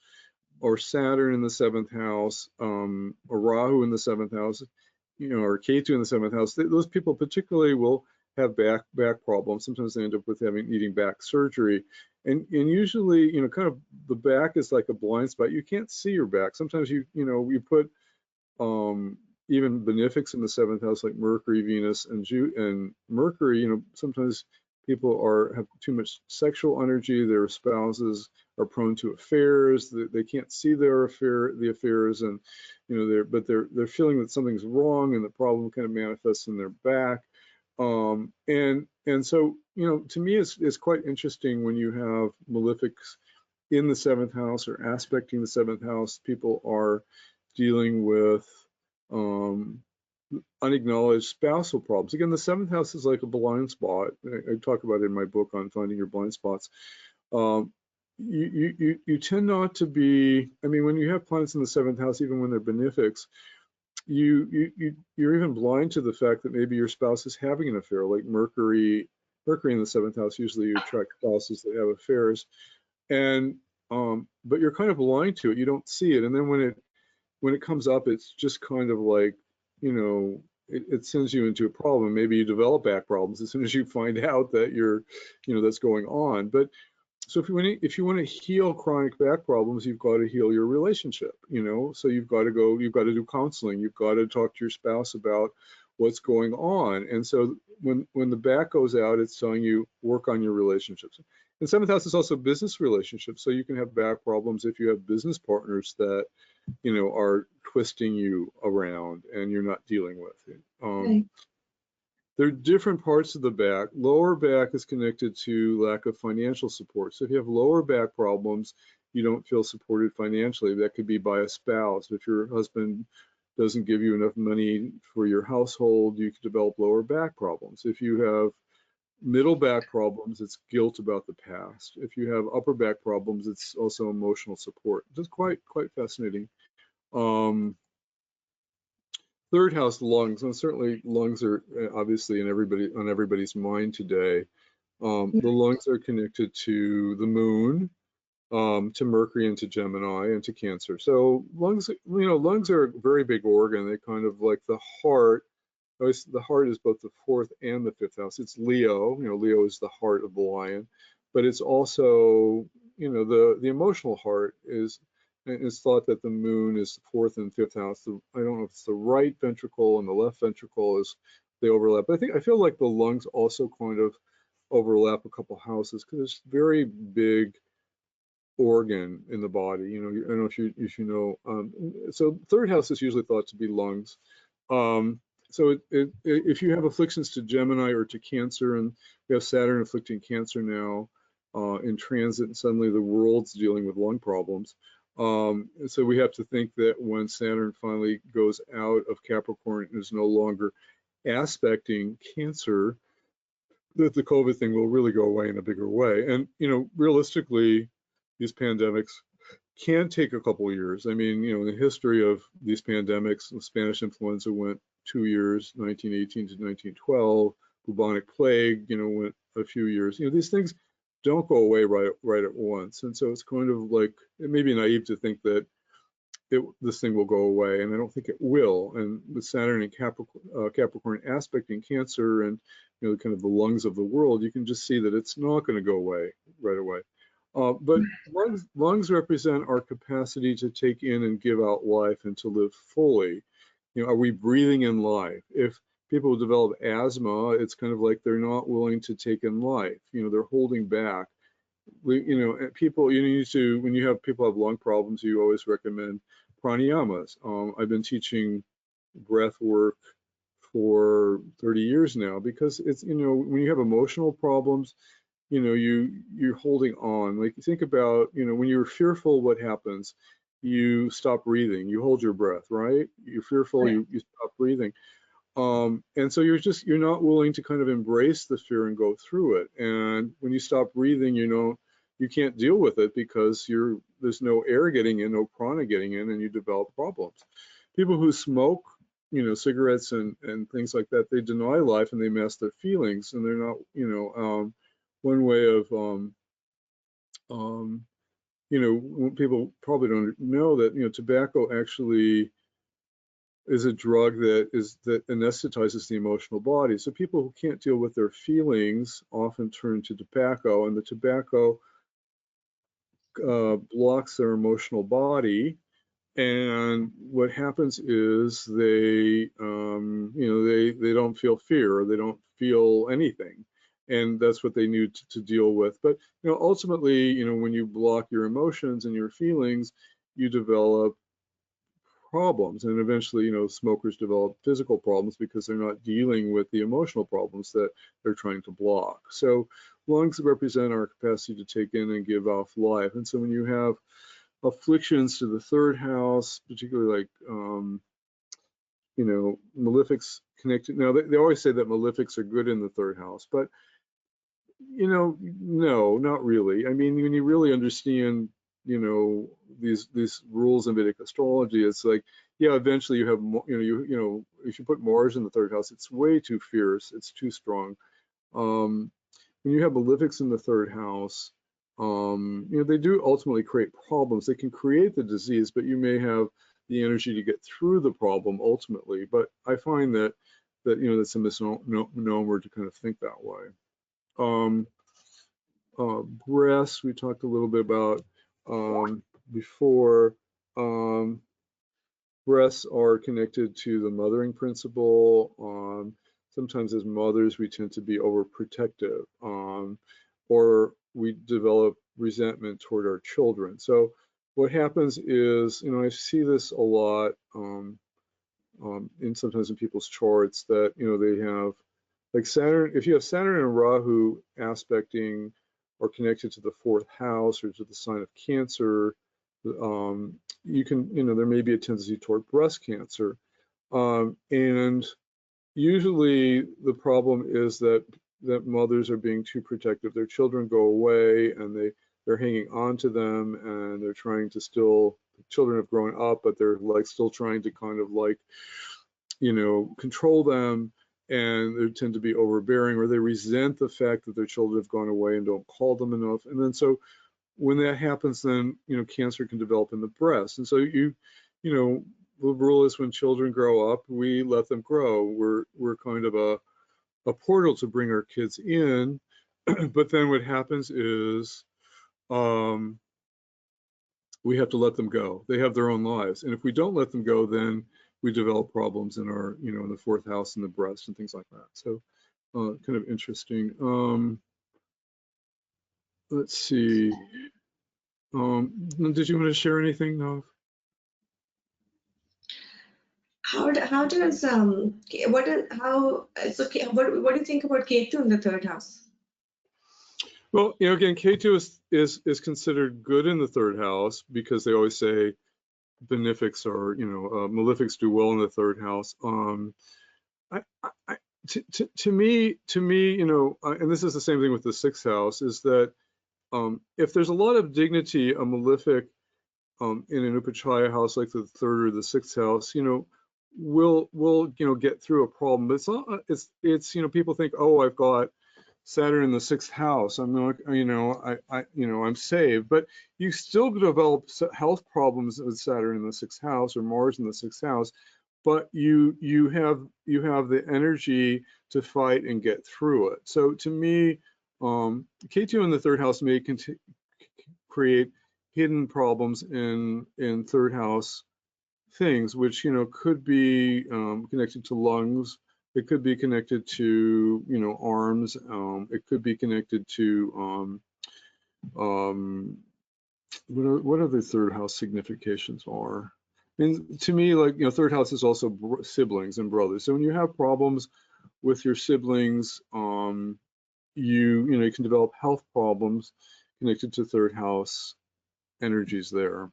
or Saturn in the 7th house, or Rahu in the 7th house, or Ketu in the 7th house. Those people particularly will have back problems. Sometimes they end up with needing back surgery. And usually, kind of the back is like a blind spot. You can't see your back. Sometimes you put even benefics in the 7th house, like Mercury, Venus, and Mercury. Sometimes people have too much sexual energy. Their spouses are prone to affairs. They can't see the affairs, and they're feeling that something's wrong, and the problem kind of manifests in their back. And so to me, it's quite interesting when you have malefics in the 7th house or aspecting the 7th house. People are dealing with unacknowledged spousal problems. Again, the 7th house is like a blind spot. I talk about it in my book on finding your blind spots. You tend not to be. I mean, when you have planets in the 7th house, even when they're benefics, you're even blind to the fact that maybe your spouse is having an affair. Like Mercury in the 7th house, usually you attract spouses that have affairs, and but you're kind of blind to it. You don't see it, and then when it comes up, it's just kind of like, it sends you into a problem. Maybe you develop back problems as soon as you find out that that's going on. But so if you want to heal chronic back problems, you've got to heal your relationship, so you've got to do counseling. You've got to talk to your spouse about what's going on. And so when the back goes out, it's telling you work on your relationships. And 7th house is also business relationships. So you can have back problems if you have business partners that, are twisting you around and you're not dealing with it. Okay. There are different parts of the back. Lower back is connected to lack of financial support. So if you have lower back problems, you don't feel supported financially. That could be by a spouse. If your husband doesn't give you enough money for your household, you could develop lower back problems. If you have middle back problems, it's guilt about the past. If you have upper back problems, it's also emotional support. It's quite fascinating. 3rd house, lungs, and certainly lungs are obviously on everybody's mind today. The lungs are connected to the moon, to Mercury, and to Gemini, and to Cancer. So lungs are a very big organ. They kind of like the heart. The heart is both the 4th and the 5th house. It's Leo. Leo is the heart of the lion, but it's also, the emotional heart is. It's thought that the moon is the 4th and 5th house. I don't know if it's the right ventricle and the left ventricle they overlap. But I feel like the lungs also kind of overlap a couple houses because it's very big organ in the body. I don't know if you know. So 3rd house is usually thought to be lungs. So if you have afflictions to Gemini or to Cancer, and we have Saturn afflicting Cancer now in transit, and suddenly the world's dealing with lung problems. So we have to think that when Saturn finally goes out of Capricorn and is no longer aspecting Cancer, that the COVID thing will really go away in a bigger way. And realistically, these pandemics can take a couple years. I mean, the history of these pandemics, the Spanish influenza went 2 years, 1918 to 1912. Bubonic plague, went a few years. These things don't go away right at once. And so it's kind of like, it may be naive to think that this thing will go away, and I don't think it will. And with Saturn and Capricorn aspecting Cancer, and kind of the lungs of the world, you can just see that it's not going to go away right away. But lungs represent our capacity to take in and give out life and to live fully. Are we breathing in life? If people develop asthma, it's kind of like they're not willing to take in life. They're holding back. People, you need to, when you have people have lung problems, you always recommend pranayamas. I've been teaching breath work for 30 years now, because it's, when you have emotional problems, you're holding on. Like, think about, when you're fearful, what happens? You stop breathing, you hold your breath, right? You're fearful, Right. you stop breathing. And so you're not willing to kind of embrace the fear and go through it. And when you stop breathing, you can't deal with it because there's no air getting in, no prana getting in, and you develop problems. People who smoke, cigarettes and things like that, they deny life and they mask their feelings, and they're not, one way of, people probably don't know that, tobacco actually is a drug that anesthetizes the emotional body. So people who can't deal with their feelings often turn to tobacco, and the tobacco blocks their emotional body. And what happens is they don't feel fear, or they don't feel anything, and that's what they need to deal with. But ultimately, when you block your emotions and your feelings, you develop problems, and eventually, smokers develop physical problems because they're not dealing with the emotional problems that they're trying to block. So lungs represent our capacity to take in and give off life. And so when you have afflictions to the third house, particularly like, malefics connected. Now, they always say that malefics are good in the third house, but, no, not really. I mean, when you really understand, these rules in Vedic astrology, it's like, yeah, eventually you have, if you put Mars in the third house, it's way too fierce, it's too strong. When you have malefics in the third house, they do ultimately create problems. They can create the disease, but you may have the energy to get through the problem ultimately. But I find that that's a misnomer to kind of think that way. Breasts, we talked a little bit about before. Breasts are connected to the mothering principle. Sometimes as mothers, we tend to be overprotective, or we develop resentment toward our children. So what happens is, I see this a lot sometimes in people's charts, that, they have like Saturn. If you have Saturn and Rahu aspecting or connected to the fourth house or to the sign of Cancer, you can, there may be a tendency toward breast cancer. And usually the problem is that mothers are being too protective. Their children go away and they're hanging on to them, and they're trying to children have grown up, but they're like still trying to kind of like, control them, and they tend to be overbearing, or they resent the fact that their children have gone away and don't call them enough. And then so when that happens, then, cancer can develop in the breast. And so the rule is when children grow up, we let them grow. We're kind of a portal to bring our kids in. But then what happens is we have to let them go. They have their own lives. And if we don't let them go, then we develop problems in our, in the fourth house in the breast and things like that. So kind of interesting. Let's see. Did you want to share anything, Nav? What do you think about Ketu in the third house? Well, again, Ketu is considered good in the third house, because they always say benefics or malefics do well in the third house. To me, and this is the same thing with the sixth house, is that if there's a lot of dignity, a malefic in an Upachaya house like the third or the sixth house, will get through a problem. But it's not. It's people think, oh, I've got Saturn in the 6th house, I'm not, I'm saved. But you still develop health problems with Saturn in the 6th house or Mars in the 6th house, but you have the energy to fight and get through it. So to me, K2 in the 3rd house may create hidden problems in 3rd house things, which could be connected to lungs. It could be connected to arms. It could be connected to what other 3rd house significations are. And to me, like 3rd house is also siblings and brothers. So when you have problems with your siblings, you can develop health problems connected to 3rd house energies there.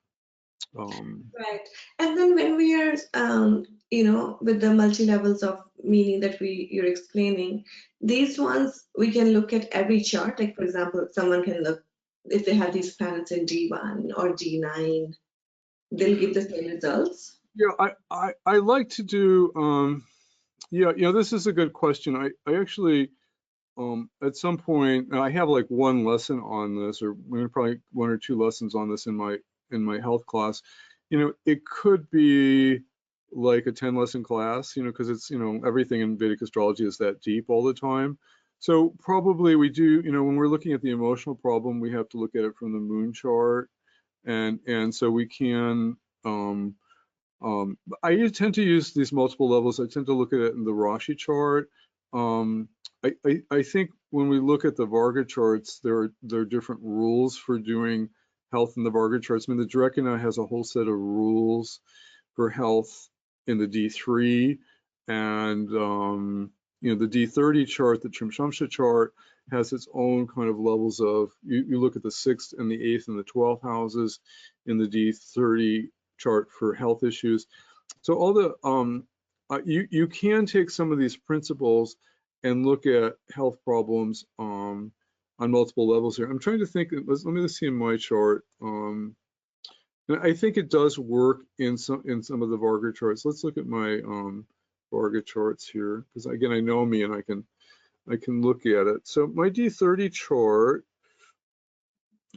Right. And then when we are, with the multi-levels of meaning that you're explaining, these ones, we can look at every chart. Like, for example, someone can look, if they have these planets in D1 or D9, they'll give the same results. Yeah, I like to do, this is a good question. I actually, at some point, I have like one lesson on this, or maybe probably 1 or 2 lessons on this in my health class. It could be like a 10-lesson class, because it's, everything in Vedic astrology is that deep all the time. So probably we do, when we're looking at the emotional problem, we have to look at it from the moon chart, and so we can. I tend to use these multiple levels. I tend to look at it in the Rashi chart. I think when we look at the Varga charts, there are different rules for doing health in the Varga charts. I mean, the Drekana has a whole set of rules for health in the D3, and the D30 chart, the Trimshamsha chart, has its own kind of levels of. You look at the 6th and the 8th and the 12th houses in the D30 chart for health issues. So all the you can take some of these principles and look at health problems on multiple levels here. I'm trying to think. Let me see in my chart. I think it does work in some of the Varga charts. Let's look at my Varga charts here, because again, I know me and I can look at it. So my D30 chart,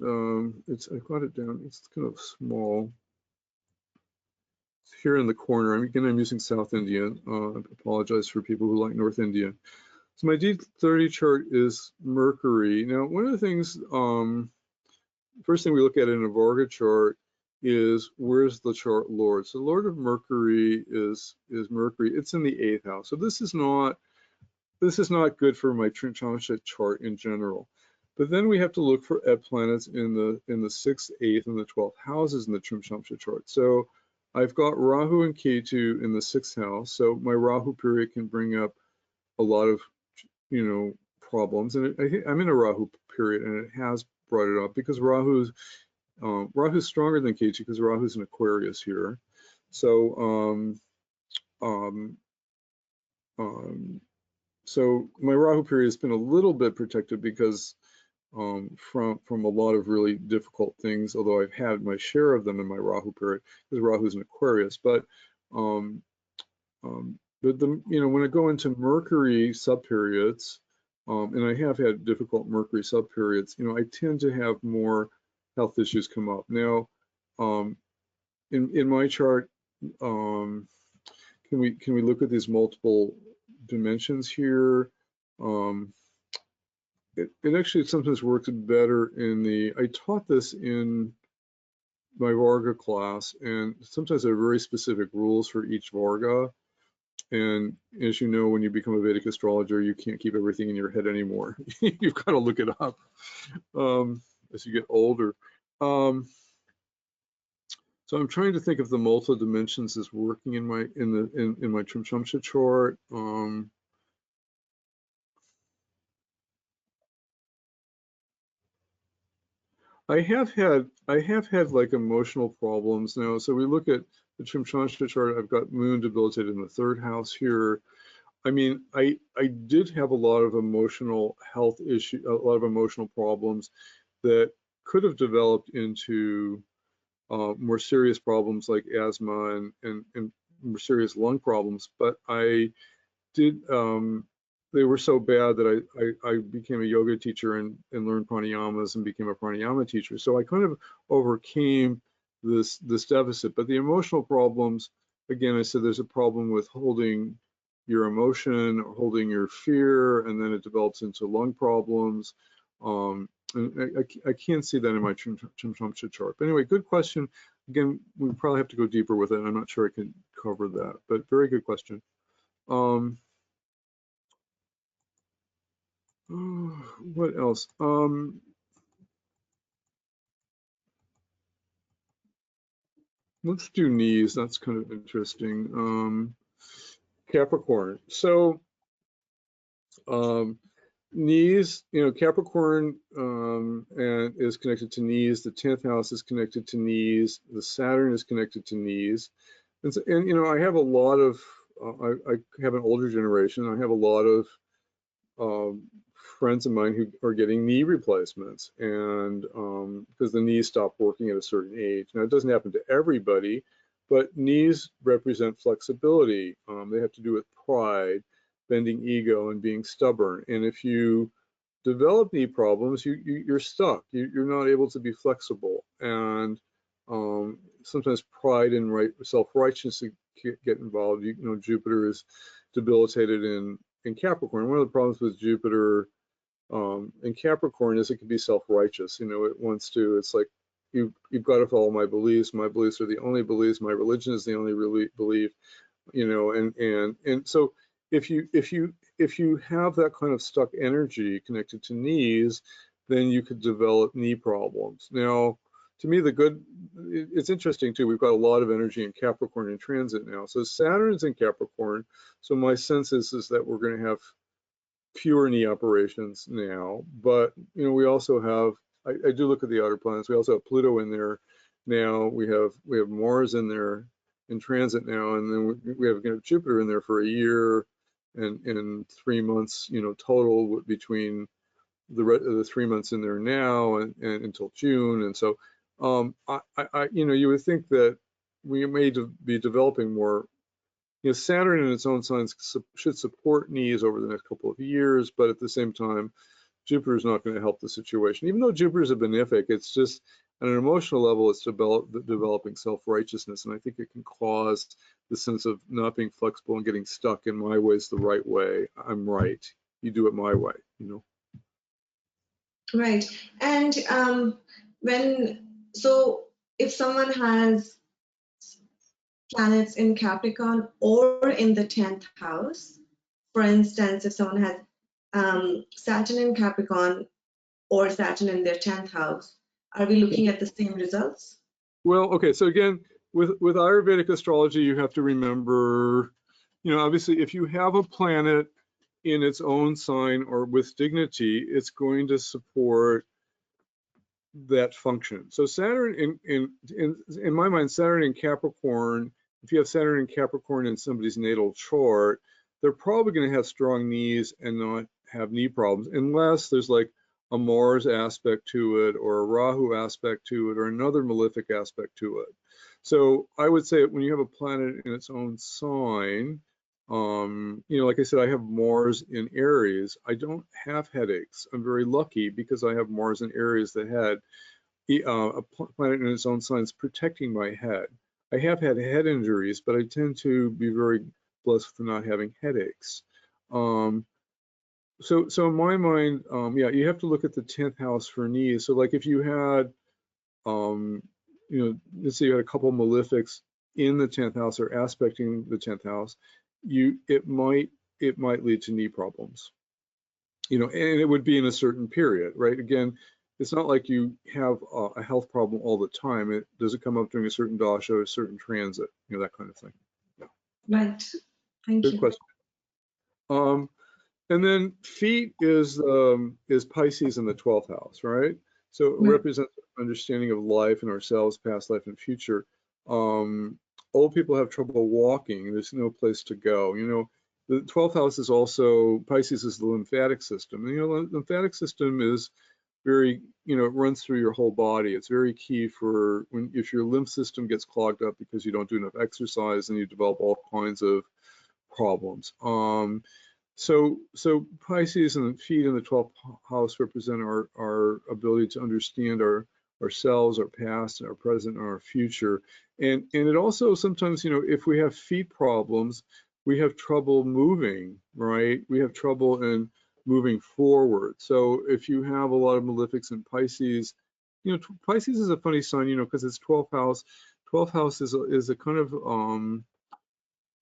I got it down. It's kind of small. Here in the corner. I'm using South India. I apologize for people who like North India. So my D30 chart is Mercury. Now, one of the things, first thing we look at in a Varga chart is where's the chart Lord. So Lord of Mercury is Mercury. It's in the 8th house. So this is not good for my Trimshamsha chart in general. But then we have to look at planets in the 6th, 8th, and the 12th houses in the Trimshamsha chart. So I've got Rahu and Ketu in the 6th house, so my Rahu period can bring up a lot of, problems. And I'm in a Rahu period, and it has brought it up because Rahu's stronger than Ketu because Rahu's in Aquarius here. So so my Rahu period has been a little bit protected because from a lot of really difficult things, although I've had my share of them in my Rahu period, because Rahu's in Aquarius. But when I go into Mercury subperiods, and I have had difficult Mercury subperiods, I tend to have more health issues come up. Now, in my chart, can we look at these multiple dimensions here? It actually sometimes works better I taught this in my Varga class, and sometimes there are very specific rules for each Varga. And as you know, when you become a Vedic astrologer, you can't keep everything in your head anymore. You've got to look it up as you get older. So I'm trying to think if the multiple dimensions is working in my Trimshamsha chart. I have had like emotional problems now. So we look at the Trimshamsha chart. I've got Moon debilitated in the 3rd house here. I mean, I did have a lot of emotional health issues, a lot of emotional problems that could have developed into more serious problems like asthma and more serious lung problems. But I did they were so bad that I became a yoga teacher and learned pranayamas and became a pranayama teacher. So I kind of overcame this deficit. But the emotional problems, again, I said there's a problem with holding your emotion, or holding your fear, and then it develops into lung problems. And I can't see that in my Chimchamsha chart. But anyway, good question. Again, we probably have to go deeper with it. I'm not sure I can cover that, but very good question. What else? Let's do knees. That's kind of interesting. Capricorn. So knees, Capricorn and is connected to knees. The 10th house is connected to knees. The Saturn is connected to knees. And I have a lot of, I have an older generation. I have a lot of friends of mine who are getting knee replacements, and because the knees stop working at a certain age. Now, it doesn't happen to everybody, but knees represent flexibility. They have to do with pride, bending ego, and being stubborn. And if you develop knee problems, you're stuck. You're not able to be flexible. And sometimes pride and self-righteousness get involved. Jupiter is debilitated in Capricorn. One of the problems with Jupiter in Capricorn is it can be self-righteous. It wants to. It's like you've got to follow my beliefs. My beliefs are the only beliefs. My religion is the only belief. And so if you have that kind of stuck energy connected to knees, then you could develop knee problems. Now, to me, it's interesting too. We've got a lot of energy in Capricorn in transit now. So Saturn's in Capricorn. So my sense is that we're going to have fewer knee operations now. But we also have. I do look at the outer planets. We also have Pluto in there now. We have Mars in there in transit now, and then we have Jupiter in there for a year and 3 months, total between the 3 months in there now and until June. And so, you would think that we may be developing more. Saturn in its own signs should support knees over the next couple of years, but at the same time, Jupiter is not going to help the situation. Even though Jupiter is a benefic, it's just on an emotional level, it's developing self-righteousness, and I think it can cause the sense of not being flexible and getting stuck in my way is the right way. I'm right. You do it my way. Right. And if someone has planets in Capricorn or in the 10th house, for instance, if someone has Saturn in Capricorn or Saturn in their 10th house, are we looking at the same results? Well, okay. So again, with Ayurvedic astrology, you have to remember, obviously, if you have a planet in its own sign or with dignity, it's going to support that function. So Saturn in my mind, Saturn in Capricorn, if you have Saturn in Capricorn in somebody's natal chart, they're probably going to have strong knees and not have knee problems, unless there's like a Mars aspect to it or a Rahu aspect to it or another malefic aspect to it. So I would say when you have a planet in its own sign, like I said, I have Mars in Aries. I don't have headaches. I'm very lucky because I have Mars in Aries that had a planet in its own signs protecting my head. I have had head injuries, but I tend to be very blessed with not having headaches. So in my mind, yeah, you have to look at the 10th house for knees. So like if you had, let's say you had a couple malefics in the 10th house or aspecting the 10th house, it might lead to knee problems. And it would be in a certain period, right? Again, it's not like you have a health problem all the time. Does it come up during a certain dasha or a certain transit, that kind of thing. Yeah. Right. Thank you. Good question. And then feet is Pisces in the 12th house, right? So it represents understanding of life and ourselves, past life and future. Old people have trouble walking. There's no place to go. The 12th house is also, Pisces is the lymphatic system. And, the lymphatic system is very, it runs through your whole body. It's very key for if your lymph system gets clogged up because you don't do enough exercise, and you develop all kinds of problems. So Pisces and the feet in the 12th house represent our ability to understand ourselves, our past, our present, and our future. And it also sometimes, if we have feet problems, we have trouble moving, right? We have trouble in moving forward. So if you have a lot of malefics in Pisces, Pisces is a funny sign, because it's 12th house. 12th house is a kind of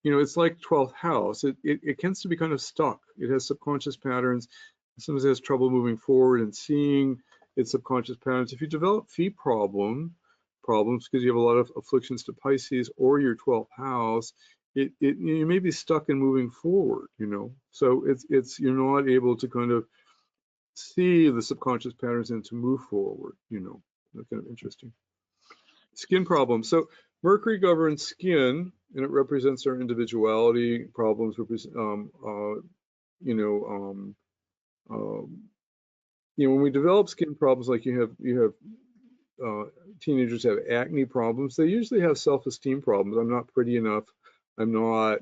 it's like 12th house. It tends to be kind of stuck. It has subconscious patterns. Sometimes it has trouble moving forward and seeing its subconscious patterns. If you develop feet problems because you have a lot of afflictions to Pisces or your 12th house, you may be stuck in moving forward, So you're not able to kind of see the subconscious patterns and to move forward, That's kind of interesting. Skin problems. So Mercury governs skin, and it represents our individuality. Problems represent, when we develop skin problems, like you have teenagers have acne problems. They usually have self-esteem problems. I'm not pretty enough. I'm not.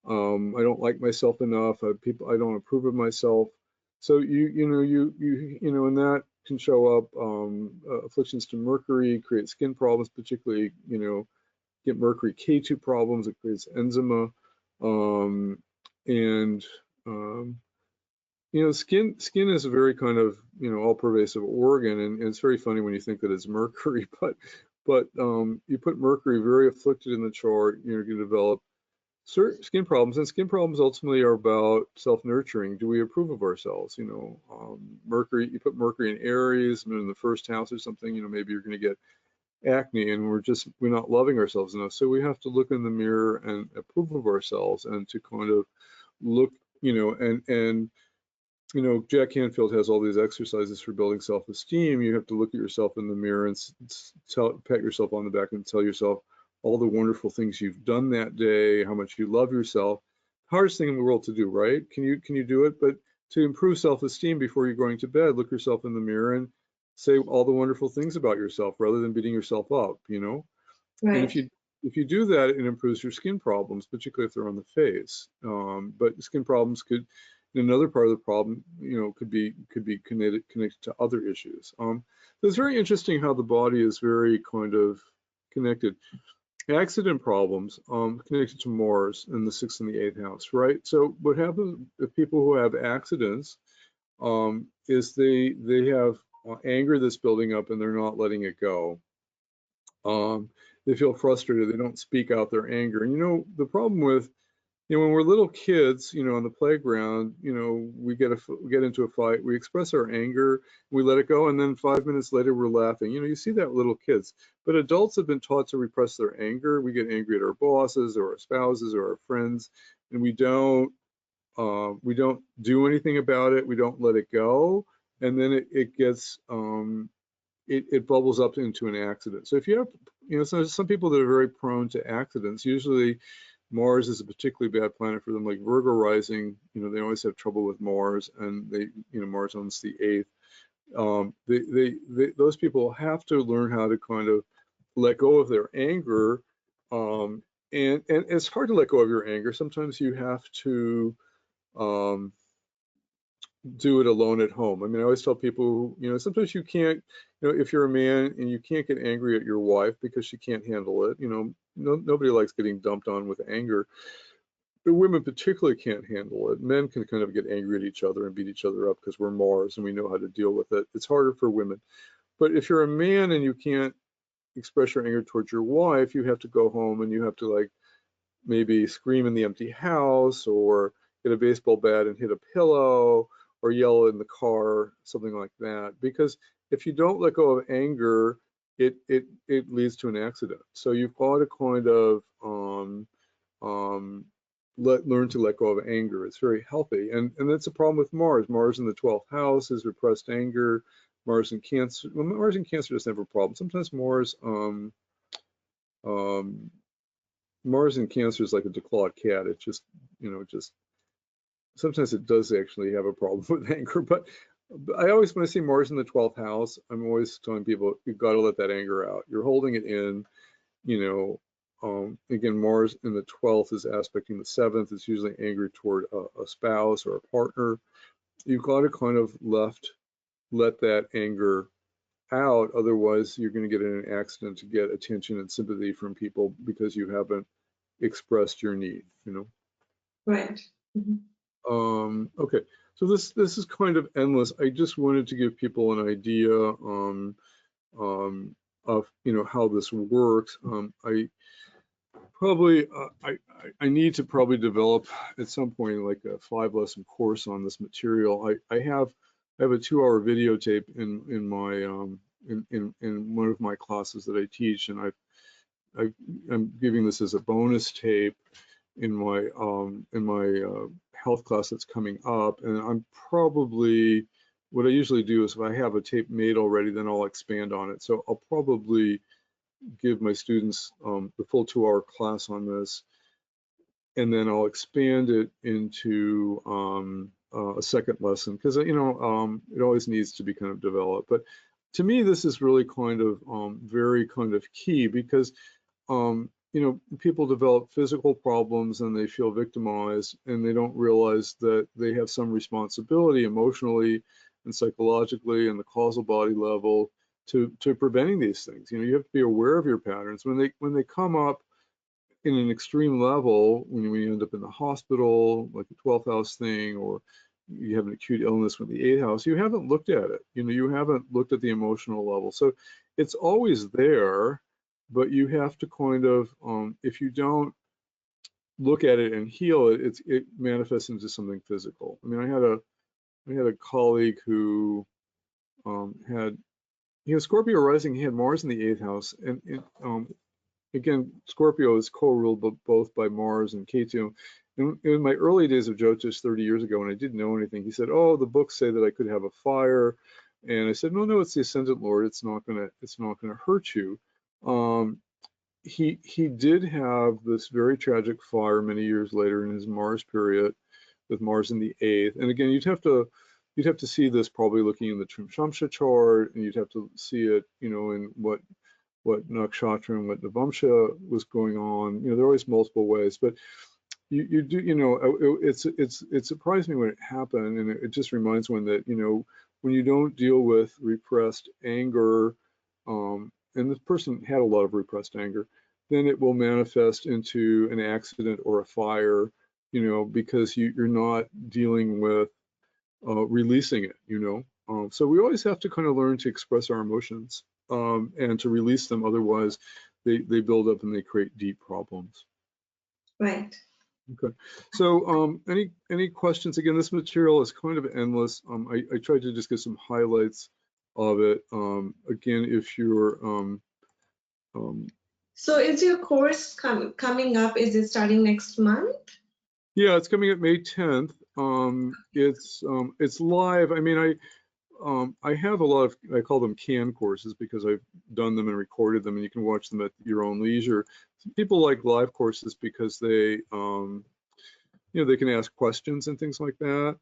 I don't like myself enough. I don't approve of myself. So and that can show up. Afflictions to Mercury create skin problems, particularly get Mercury K2 problems. It creates eczema, and skin is a very kind of all-pervasive organ, and it's very funny when you think that it's Mercury, but you put Mercury very afflicted in the chart, you're going to develop certain skin problems, and skin problems ultimately are about self-nurturing. Do we approve of ourselves? Mercury, you put Mercury in Aries, and in the first house or something, maybe you're going to get acne, and we're not loving ourselves enough. So we have to look in the mirror and approve of ourselves, and to kind of look, and Jack Canfield has all these exercises for building self-esteem. You have to look at yourself in the mirror and pat yourself on the back and tell yourself all the wonderful things you've done that day, how much you love yourself. Hardest thing in the world to do, right? Can you do it? But to improve self-esteem before you're going to bed, look yourself in the mirror and say all the wonderful things about yourself rather than beating yourself up, Right. And if you do that, it improves your skin problems, particularly if they're on the face. But skin problems could, another part of the problem, could be connected to other issues. So it's very interesting how the body is very kind of connected. Accident problems connected to Mars in the 6th and the 8th house, right? So what happens with people who have accidents is they have anger that's building up and they're not letting it go. They feel frustrated. They don't speak out their anger. And the problem with when we're little kids, on the playground, we get into a fight, we express our anger, we let it go, and then 5 minutes later we're laughing. You see that with little kids. But adults have been taught to repress their anger. We get angry at our bosses or our spouses or our friends, and we don't do anything about it. We don't let it go, and then it gets it bubbles up into an accident. So if you have some people that are very prone to accidents, usually Mars is a particularly bad planet for them, like Virgo rising, they always have trouble with Mars, and Mars owns the 8th. Those people have to learn how to kind of let go of their anger, and it's hard to let go of your anger. Sometimes you have to do it alone at home. I mean, I always tell people, sometimes you can't, if you're a man and you can't get angry at your wife because she can't handle it, nobody likes getting dumped on with anger. But women particularly can't handle it. Men can kind of get angry at each other and beat each other up because we're Mars and we know how to deal with it. It's harder for women. But if you're a man and you can't express your anger towards your wife, you have to go home and you have to maybe scream in the empty house or get a baseball bat and hit a pillow or yell in the car, something like that. Because if you don't let go of anger, it leads to an accident. So you've got to kind of learn to let go of anger. It's very healthy, and that's a problem with Mars. Mars in the 12th house is repressed anger. Mars in Cancer. Well, Mars in Cancer doesn't have a problem. Sometimes Mars in Cancer is like a declawed cat. It just sometimes it does actually have a problem with anger. But I always, when I see Mars in the 12th house, I'm always telling people, you've got to let that anger out. You're holding it in, again, Mars in the 12th is aspecting the 7th. It's usually angry toward a spouse or a partner. You've got to kind of let that anger out. Otherwise, you're going to get in an accident to get attention and sympathy from people because you haven't expressed your need, you know? Right. Okay, so this is kind of endless. I just wanted to give people an idea of, you know, how this works. I probably I need to probably develop at some point like a 5-lesson course on this material. I have a 2-hour videotape in my in one of my classes that I teach, and I'm giving this as a bonus tape in my health class that's coming up. And I'm probably, what I usually do is if I have a tape made already, then I'll expand on it. So I'll probably give my students the full 2-hour class on this, and then I'll expand it into a second lesson, because you know, it always needs to be kind of developed. But to me, this is really kind of very kind of key, because you know, people develop physical problems and they feel victimized, and they don't realize that they have some responsibility emotionally and psychologically and the causal body level to preventing these things. You know, you have to be aware of your patterns when they come up in an extreme level, when you end up in the hospital, like a 12th house thing, or you have an acute illness with the 8th house, you haven't looked at it. You know, you haven't looked at the emotional level. So it's always there, but you have to kind of, if you don't look at it and heal it, it manifests into something physical. I mean, I had a colleague who he was Scorpio rising. He had Mars in the 8th house, and again, Scorpio is co-ruled both by Mars and Ketu. And in my early days of Jyotish 30 years ago, when I didn't know anything, he said, "Oh, the books say that I could have a fire," and I said, "No, it's the ascendant Lord. It's not gonna hurt you." He did have this very tragic fire many years later in his Mars period, with Mars in the 8th. And again, you'd have to see this probably looking in the Trimshamsha chart, and you'd have to see it, you know, in what nakshatra and what navamsha was going on. You know, there are always multiple ways, but you do, you know, it surprised me when it happened, and it just reminds one that, you know, when you don't deal with repressed anger, and this person had a lot of repressed anger, then it will manifest into an accident or a fire, you know, because you're not dealing with releasing it, you know. So we always have to kind of learn to express our emotions and to release them. Otherwise, they build up and they create deep problems. Right. Okay. So any questions? Again, this material is kind of endless. I tried to just get some highlights of it. Again, if you're so is your course coming up? Is it starting next month? Yeah, it's coming up May 10th. It's live. I mean, I have a lot of, I call them canned courses because I've done them and recorded them, and you can watch them at your own leisure. People like live courses because they, you know, they can ask questions and things like that.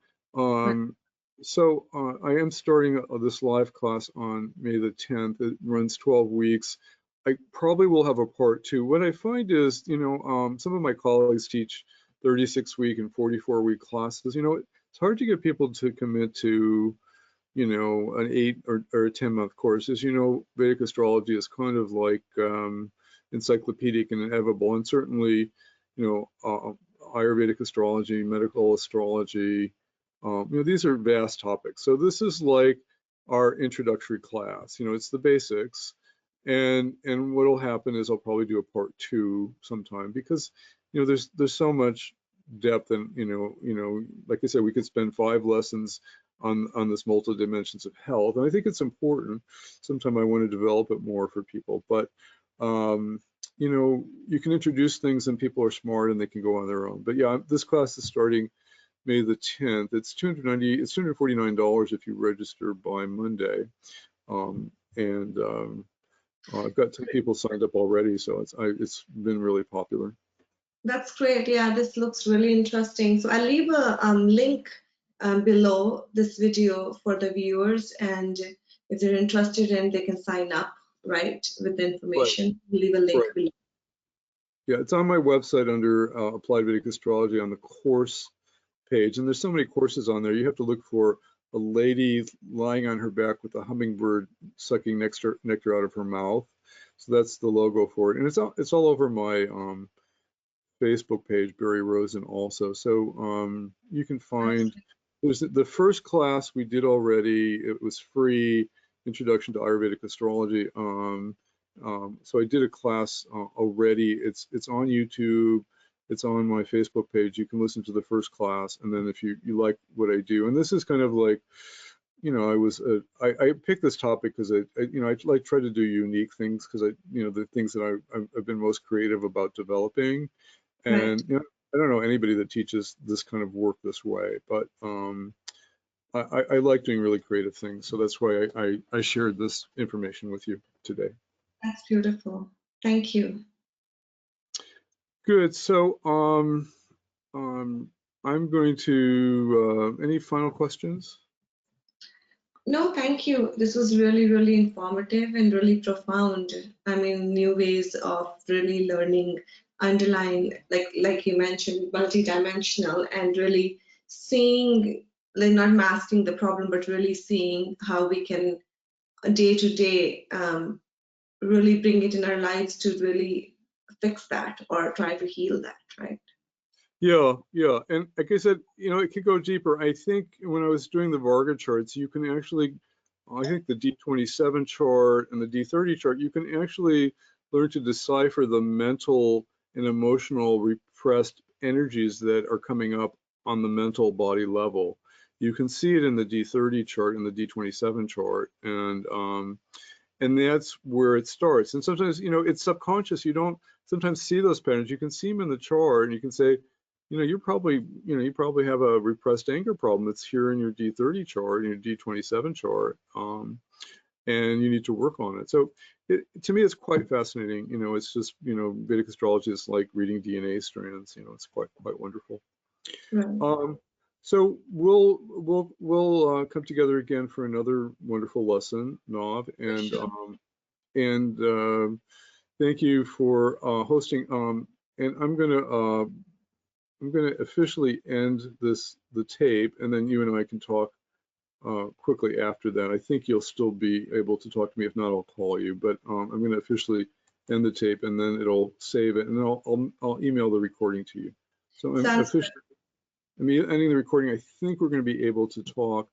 So I am starting this live class on May the 10th. It runs 12 weeks. I probably will have a part 2. What I find is, you know, some of my colleagues teach 36-week and 44-week classes. You know, it's hard to get people to commit to, you know, an 8 or a 10-month course. As you know, Vedic astrology is kind of like encyclopedic and inevitable, and certainly, you know, Ayurvedic astrology, medical astrology, you know, these are vast topics. So this is like our introductory class. You know, it's the basics, and what will happen is I'll probably do a part 2 sometime, because, you know, there's so much depth, and you know, like I said, we could spend 5 lessons on this multiple dimensions of health, and I think it's important. Sometime I want to develop it more for people, but you know, you can introduce things and people are smart and they can go on their own. But yeah, this class is starting May the 10th. It's $249 if you register by Monday, and I've got 10 people signed up already, so it's been really popular. That's great. Yeah, this looks really interesting. So I'll leave a link below this video for the viewers, and if they're interested in, they can sign up, right, with the information. We'll leave a link below. Yeah, it's on my website under Applied Vedic Astrology on the course page. And there's so many courses on there. You have to look for a lady lying on her back with a hummingbird sucking nectar out of her mouth. So that's the logo for it. And it's all over my Facebook page, Barry Rosen also. So you can find, there's the first class we did already. It was free, Introduction to Ayurvedic Astrology. So I did a class already. It's on YouTube. It's on my Facebook page. You can listen to the first class, and then if you like what I do, and this is kind of like, you know, I picked this topic because I like try to do unique things because the things that I've been most creative about developing, and Right. I don't know anybody that teaches this kind of work this way, but I like doing really creative things, so that's why I shared this information with you today. That's beautiful. Thank you. Good. So I'm going to any final questions? No, thank you. This was really, really informative and really profound. I mean, new ways of really learning underlying, like you mentioned, multidimensional, and really seeing, like not masking the problem, but really seeing how we can day to day really bring it in our lives to really fix that or try to heal that, right? Yeah, yeah. And like I said, it could go deeper. I think when I was doing the Varga charts, you can actually, I think the D27 chart and the D30 chart, you can actually learn to decipher the mental and emotional repressed energies that are coming up on the mental body level. You can see it in the D30 chart and the D27 chart, and that's where it starts. And sometimes, it's subconscious. You don't sometimes see those patterns. You can see them in the chart, and you can say, you probably have a repressed anger problem that's here in your D30 chart, in your D27 chart, and you need to work on it. So to me, it's quite fascinating. It's just, Vedic astrology is like reading DNA strands. It's quite wonderful. Right. So we'll come together again for another wonderful lesson, Nav, and thank you for hosting. And I'm gonna officially end the tape, and then you and I can talk quickly after that. I think you'll still be able to talk to me. If not, I'll call you. But I'm gonna officially end the tape, and then it'll save it, and then I'll email the recording to you. So I'm Sounds good. officially ending the recording. I think we're going to be able to talk